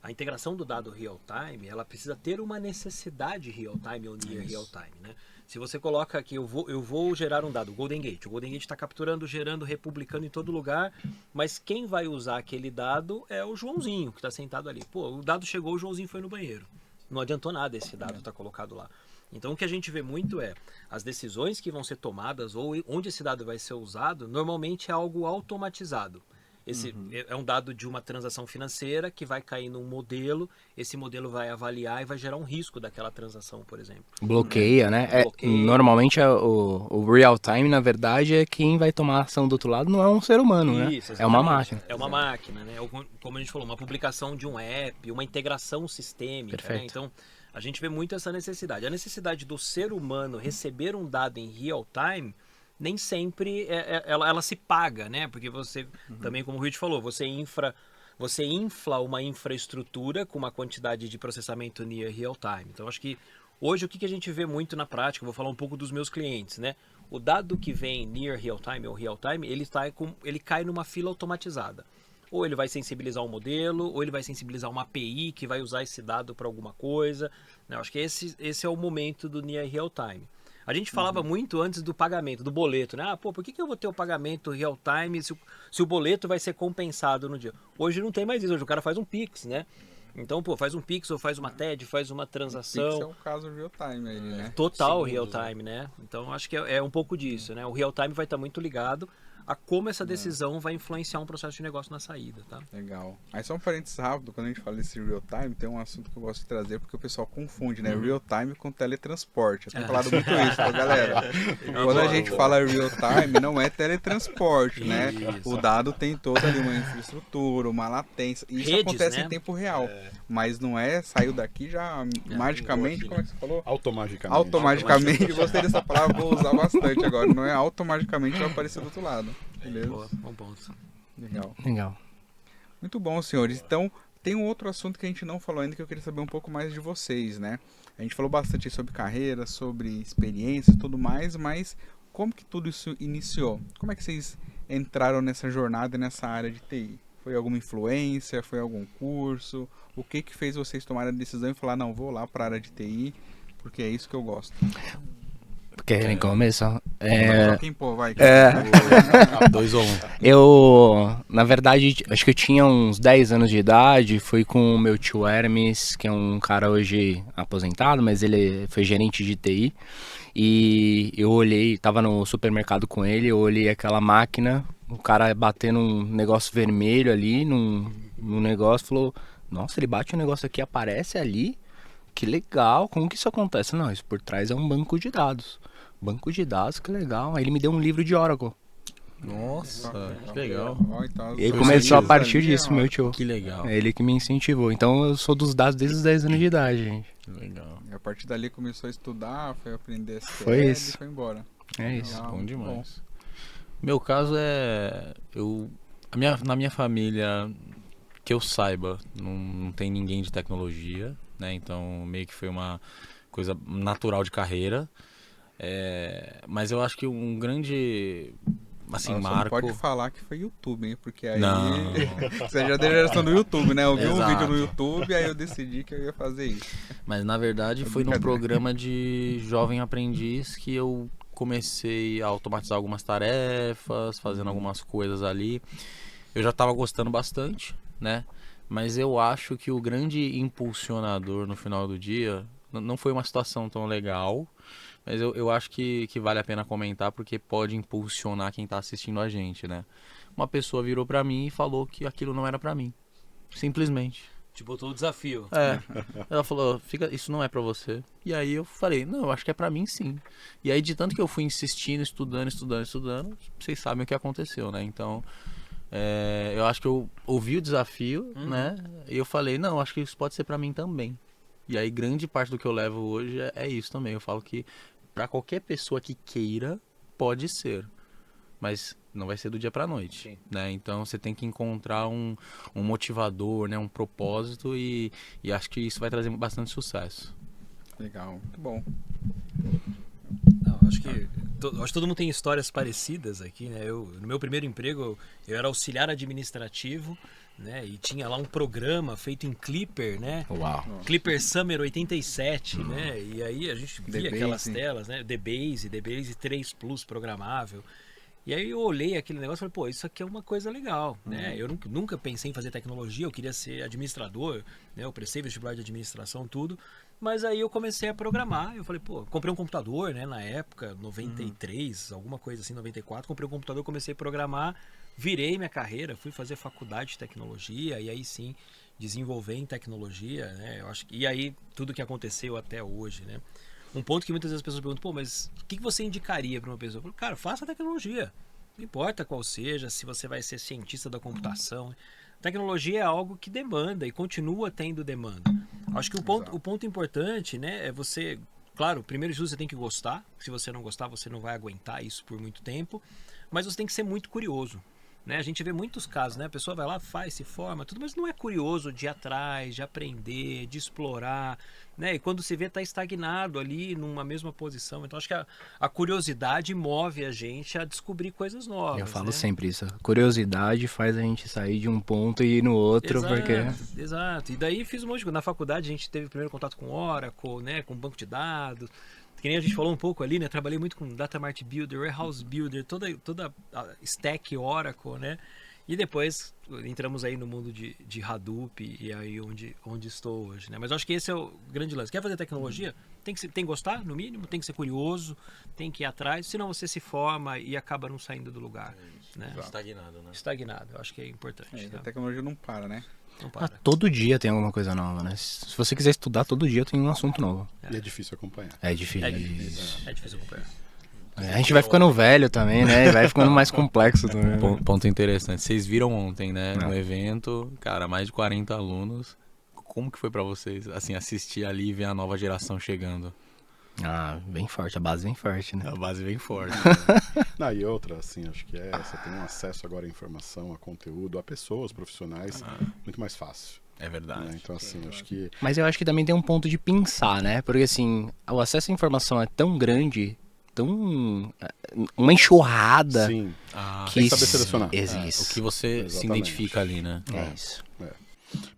a integração do dado real-time, ela precisa ter uma necessidade real-time ou near real-time, né? Se você coloca aqui, eu vou gerar um dado, o Golden Gate está capturando, gerando, republicando em todo lugar, mas quem vai usar aquele dado é o Joãozinho, que está sentado ali. Pô, o dado chegou, o Joãozinho foi no banheiro. Não adiantou nada esse dado estar colocado lá. Então, o que a gente vê muito é as decisões que vão ser tomadas ou onde esse dado vai ser usado, normalmente é algo automatizado. Esse é um dado de uma transação financeira que vai cair num modelo, esse modelo vai avaliar e vai gerar um risco daquela transação, por exemplo. Bloqueia, né? Bloqueia. Normalmente o real time, na verdade, é quem vai tomar a ação do outro lado, não é um ser humano, Isso, né? É uma exatamente. máquina. É uma máquina, né? Ou, como a gente falou, uma publicação de um app, uma integração sistêmica, né? Perfeito. Então, a gente vê muito essa necessidade. A necessidade do ser humano receber um dado em real time nem sempre ela se paga, né? Porque você, também como o Rich falou, você infla uma infraestrutura com uma quantidade de processamento near real time. Então, acho que hoje o que a gente vê muito na prática, vou falar um pouco dos meus clientes, né? O dado que vem near real time ou real time, ele cai numa fila automatizada. Ou ele vai sensibilizar um modelo, ou ele vai sensibilizar uma API que vai usar esse dado para alguma coisa. Eu acho que esse é o momento do near real time. A gente falava muito antes do pagamento, do boleto, né? Ah, pô, por que eu vou ter o pagamento real time se o boleto vai ser compensado no dia? Hoje não tem mais isso, hoje o cara faz um Pix, né? Então, pô, faz um Pix ou faz uma TED, faz uma transação. Pix é um caso real time aí, né? Total real time, né? Então, acho que é um pouco disso, né? O real time vai estar muito ligado a como essa decisão vai influenciar um processo de negócio na saída, tá? Legal. Aí só um parênteses rápido, quando a gente fala desse real time, tem um assunto que eu gosto de trazer, porque o pessoal confunde, né? Real time com teletransporte. Eu tenho falado muito isso, tá, galera? Quando a gente fala real time, não é teletransporte, né? Isso. O dado tem toda ali uma infraestrutura, uma latência. Isso Redes, acontece né? em tempo real. Mas não é, saiu daqui já magicamente, como é que você falou? Automaticamente. Automaticamente, gostei dessa palavra, vou usar bastante agora. Não é automaticamente vai aparecer do outro lado. Beleza? Boa, bom ponto. Legal. Legal. Muito bom, senhores. Então, tem um outro assunto que a gente não falou ainda que eu queria saber um pouco mais de vocês, né? A gente falou bastante sobre carreira, sobre experiência e tudo mais, mas como que tudo isso iniciou? Como é que vocês entraram nessa jornada, nessa área de TI? Foi alguma influência? Foi algum curso? O que que fez vocês tomarem a decisão e falar, não, vou lá para a área de TI, porque é isso que eu gosto? Querem começar? Só quem pô, vai. 2 ou 1. Eu, na verdade, acho que eu tinha uns 10 anos de idade, fui com o meu tio Hermes, que é um cara hoje aposentado, mas ele foi gerente de TI, e eu olhei, tava no supermercado com ele, eu olhei aquela máquina, o cara batendo um negócio vermelho ali, num negócio, falou, nossa, ele bate um negócio aqui, aparece ali, que legal, como que isso acontece? Não, isso por trás é um banco de dados. Banco de dados, que legal. Aí ele me deu um livro de Oracle. Nossa, que legal. E aí começou a partir disso, meu tio. Que legal. É ele que me incentivou. Então eu sou dos dados desde os 10 anos de idade, gente. Legal. E a partir dali começou a estudar, foi aprender SQL Foi e isso. foi embora. É isso. Legal, Bom muito demais. Meu caso é. Na minha família, que eu saiba, não tem ninguém de tecnologia, né? Então meio que foi uma coisa natural de carreira. Mas eu acho que um grande. Assim, Só não marco. pode falar que foi YouTube, hein? Porque aí Não. você já é da geração do YouTube, né? Eu vi um Exato. vídeo no YouTube, aí eu decidi que eu ia fazer isso. Mas na verdade foi num brincadeira. programa de jovem aprendiz que eu comecei a automatizar algumas tarefas, fazendo algumas coisas ali. Eu já estava gostando bastante, né? Mas eu acho que o grande impulsionador no final do dia não foi uma situação tão legal, mas eu acho que vale a pena comentar porque pode impulsionar quem está assistindo a gente, né? Uma pessoa virou para mim e falou que aquilo não era para mim. Simplesmente. Te botou o desafio. Ela falou, isso não é pra você. E aí eu falei, não, eu acho que é pra mim sim. E aí de tanto que eu fui insistindo, estudando, vocês sabem o que aconteceu, né? Então, eu acho que eu ouvi o desafio, né? E eu falei, não, acho que isso pode ser pra mim também. E aí grande parte do que eu levo hoje é isso também. Eu falo que pra qualquer pessoa que queira, pode ser. Mas não vai ser do dia pra noite, né? Então você tem que encontrar um motivador, né? Um propósito e acho que isso vai trazer bastante sucesso. Legal, muito bom. Não, acho que todo mundo tem histórias parecidas aqui, né? No meu primeiro emprego, eu era auxiliar administrativo, né? E tinha lá um programa feito em Clipper, né? Uau. Clipper Summer 87, né? E aí a gente via aquelas DBase. telas, né? DBase 3 Plus programável. E aí eu olhei aquele negócio e falei, pô, isso aqui é uma coisa legal, né? Eu nunca pensei em fazer tecnologia, eu queria ser administrador, né? Eu prestei vestibular de administração, tudo. Mas aí eu comecei a programar, eu falei, pô, comprei um computador, né? Na época, 93, alguma coisa assim, 94, comprei um computador, comecei a programar, virei minha carreira, fui fazer faculdade de tecnologia e aí sim desenvolver em tecnologia, né? Eu acho que, e aí tudo que aconteceu até hoje, né? Um ponto que muitas vezes as pessoas perguntam, pô, mas o que você indicaria para uma pessoa? Eu falo, cara, faça tecnologia. Não importa qual seja, se você vai ser cientista da computação. Tecnologia é algo que demanda e continua tendo demanda. Acho que o ponto importante, né, é você... Claro, primeiro de tudo você tem que gostar. Se você não gostar, você não vai aguentar isso por muito tempo. Mas você tem que ser muito curioso. Né? A gente vê muitos casos, né? A pessoa vai lá, faz, se forma, tudo, mas não é curioso de ir atrás, de aprender, de explorar, né? E quando se vê, está estagnado ali numa mesma posição. Então, acho que a curiosidade move a gente a descobrir coisas novas. Eu falo né? sempre isso. A curiosidade faz a gente sair de um ponto e ir no outro, porque... Exato. E daí fiz um monte de coisa. Na faculdade a gente teve o primeiro contato com Oracle, né? Com banco de dados. Que nem a gente falou um pouco ali, né? Trabalhei muito com Data Mart Builder, Warehouse Builder, toda a stack Oracle, né? E depois entramos aí no mundo de Hadoop e aí onde estou hoje, né? Mas eu acho que esse é o grande lance. Quer fazer tecnologia? Tem que gostar, no mínimo, tem que ser curioso, tem que ir atrás, senão você se forma e acaba não saindo do lugar, né? Estagnado, né? Estagnado, eu acho que é importante. A tecnologia não para, né? Não Ah, para. todo dia tem alguma coisa nova, né? Se você quiser estudar, todo dia tem um assunto novo. E é difícil acompanhar. É difícil. É difícil acompanhar. A gente vai ficando velho também, né? E vai ficando mais complexo também. Ponto interessante. Vocês viram ontem, né? Não. No evento, cara, mais de 40 alunos. Como que foi pra vocês, assim, assistir ali e ver a nova geração chegando? Ah, bem forte, a base bem forte, né? A base vem forte. Não, e outra, assim, acho que você tem um acesso agora à informação, a conteúdo, a pessoas profissionais, muito mais fácil. É verdade. Né? Então, assim, acho que Mas eu acho que também tem um ponto de pensar, né? Porque assim, o acesso à informação é tão grande, tão... uma enxurrada sim, que... tem que saber selecionar. Existe. O que você se Exatamente. identifica ali, né? É isso.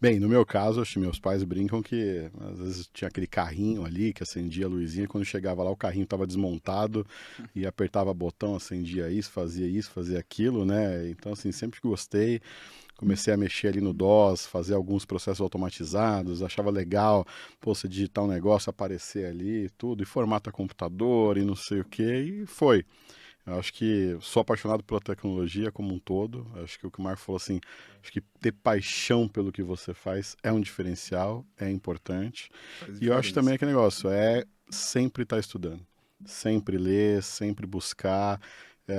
Bem, no meu caso, acho que meus pais brincam que às vezes tinha aquele carrinho ali que acendia a luzinha, quando chegava lá o carrinho estava desmontado e apertava botão, acendia isso, fazia aquilo, né? Então, assim, sempre gostei. Comecei a mexer ali no DOS, fazer alguns processos automatizados, achava legal, pô, você digitar um negócio, aparecer ali, tudo, e formata computador e não sei o que, e foi. Eu acho que sou apaixonado pela tecnologia como um todo. Acho que o que o Marco falou assim, acho que ter paixão pelo que você faz é um diferencial, é importante. E eu acho também aquele negócio, é sempre estar estudando, sempre ler, sempre buscar,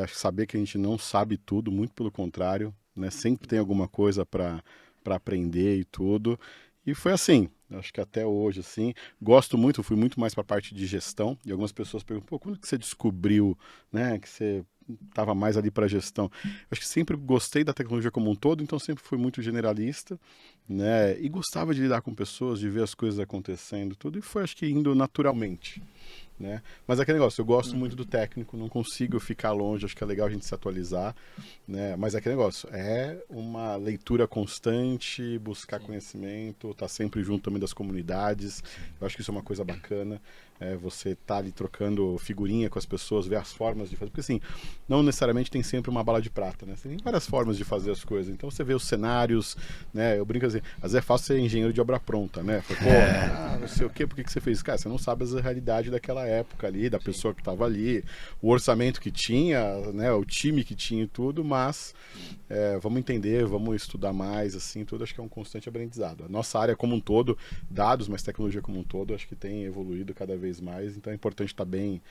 saber que a gente não sabe tudo, muito pelo contrário, né? Sempre tem alguma coisa para aprender e tudo. E foi assim, acho que até hoje, assim, gosto muito, fui muito mais para a parte de gestão, e algumas pessoas perguntam, pô, quando que você descobriu, né, que você estava mais ali para gestão? Acho que sempre gostei da tecnologia como um todo, então sempre fui muito generalista, né, e gostava de lidar com pessoas, de ver as coisas acontecendo, tudo, e foi, acho que, indo naturalmente. Né? Mas é aquele negócio, eu gosto muito do técnico, não consigo ficar longe, acho que é legal a gente se atualizar, né? Mas é aquele negócio, é uma leitura constante, buscar conhecimento, estar sempre junto também das comunidades, eu acho que isso é uma coisa bacana, você tá ali trocando figurinha com as pessoas, ver as formas de fazer, porque assim, não necessariamente tem sempre uma bala de prata, né? Você tem várias formas de fazer as coisas, então você vê os cenários, né? Eu brinco assim, às vezes é fácil ser engenheiro de obra pronta, né? Fala, pô, não sei o quê, por que você fez? Cara, você não sabe a realidade daquela época ali, da pessoa que estava ali, o orçamento que tinha, né? O time que tinha e tudo, mas vamos entender, vamos estudar mais, assim, tudo, acho que é um constante aprendizado. A nossa área como um todo, dados, mas tecnologia como um todo, acho que tem evoluído cada vez mais, então é importante estar bem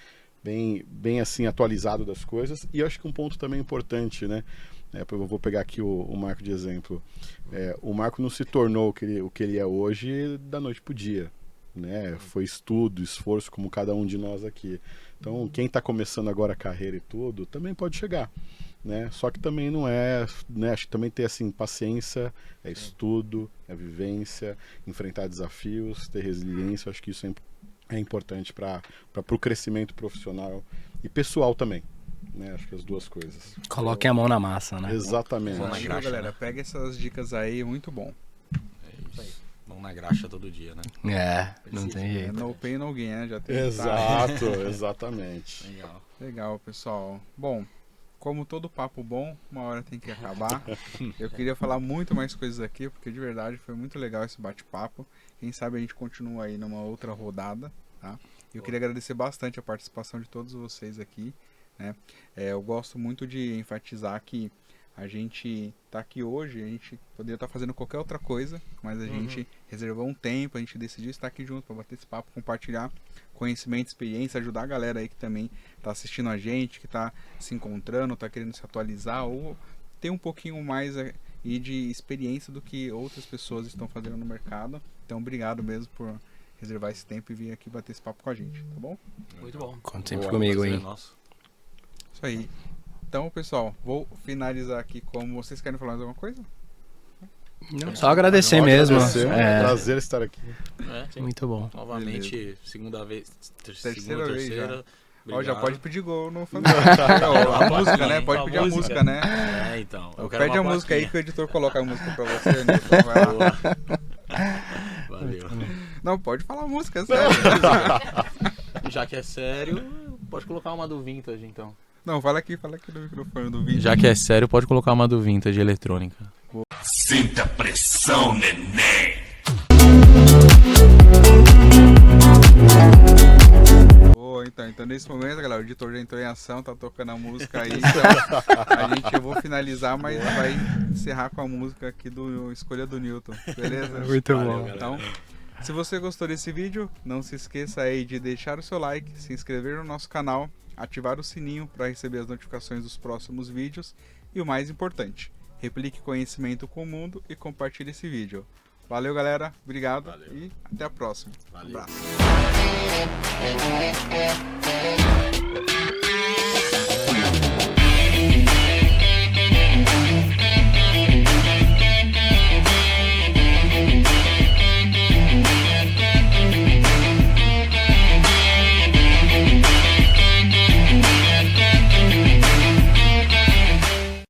assim, atualizado das coisas. E eu acho que um ponto também importante, né? Eu vou pegar aqui o Marco de exemplo. O Marco não se tornou o que ele é hoje da noite pro dia, né? Foi estudo, esforço, como cada um de nós aqui. Então, quem está começando agora a carreira e tudo, também pode chegar, né? Só que também não é, né? Acho que também ter assim paciência, estudo, vivência, enfrentar desafios, ter resiliência. Acho que isso é importante para o crescimento profissional e pessoal também, né? Acho que as duas coisas. Coloquem a mão na massa, né? Exatamente. Mão na Aí, graxa, galera, né? pega essas dicas aí, muito bom. É isso. Mão na graxa todo dia, né? Não tem É, jeito. no pain, no gain, né? Já tem Exato, exatamente. Legal. Legal, pessoal. Bom, como todo papo bom, uma hora tem que acabar. Eu queria falar muito mais coisas aqui, porque de verdade foi muito legal esse bate-papo. Quem sabe a gente continua aí numa outra rodada, tá? Eu queria agradecer bastante a participação de todos vocês aqui, né? Eu gosto muito de enfatizar que a gente tá aqui hoje, a gente poderia estar fazendo qualquer outra coisa, mas a gente reservou um tempo, a gente decidiu estar aqui junto para bater esse papo, compartilhar conhecimento, experiência, ajudar a galera aí que também tá assistindo a gente, que tá se encontrando, tá querendo se atualizar ou ter um pouquinho mais aí de experiência do que outras pessoas estão fazendo no mercado. Então, obrigado mesmo por reservar esse tempo e vir aqui bater esse papo com a gente, tá bom? Muito bom. Conta sempre Boa, comigo, Prazer é hein? nosso. Isso aí. Então, pessoal, vou finalizar aqui como... Vocês querem falar mais alguma coisa? Não, só agradecer Pode mesmo. agradecer, é um É, prazer estar aqui. Sim. muito bom. Novamente, segunda vez, Terceira segunda, vez terceira. Ó, já Obrigado. pode pedir gol no fantástico. A música, né? Pode pedir a música, né? É, então. Eu quero Pede a uma música aí plaquinha. que o editor coloca a música pra você, Nilton. Vai lá. Valeu. Não, pode falar a música, sério. Já que é sério, pode colocar uma do Vintage, então. Não, fala aqui no microfone do vídeo. Já que é sério, pode colocar uma do Vintage eletrônica. Sinta a pressão, neném. Boa, então nesse momento, galera, o editor já entrou em ação, tá tocando a música aí. Então, eu vou finalizar, mas vai encerrar com a música aqui do Escolha do Newton, beleza? Muito Valeu, bom. galera. Então, se você gostou desse vídeo, não se esqueça aí de deixar o seu like, se inscrever no nosso canal, ativar o sininho para receber as notificações dos próximos vídeos e o mais importante, replique conhecimento com o mundo e compartilhe esse vídeo. Valeu, galera, obrigado Valeu. e até a próxima. Valeu. Um abraço.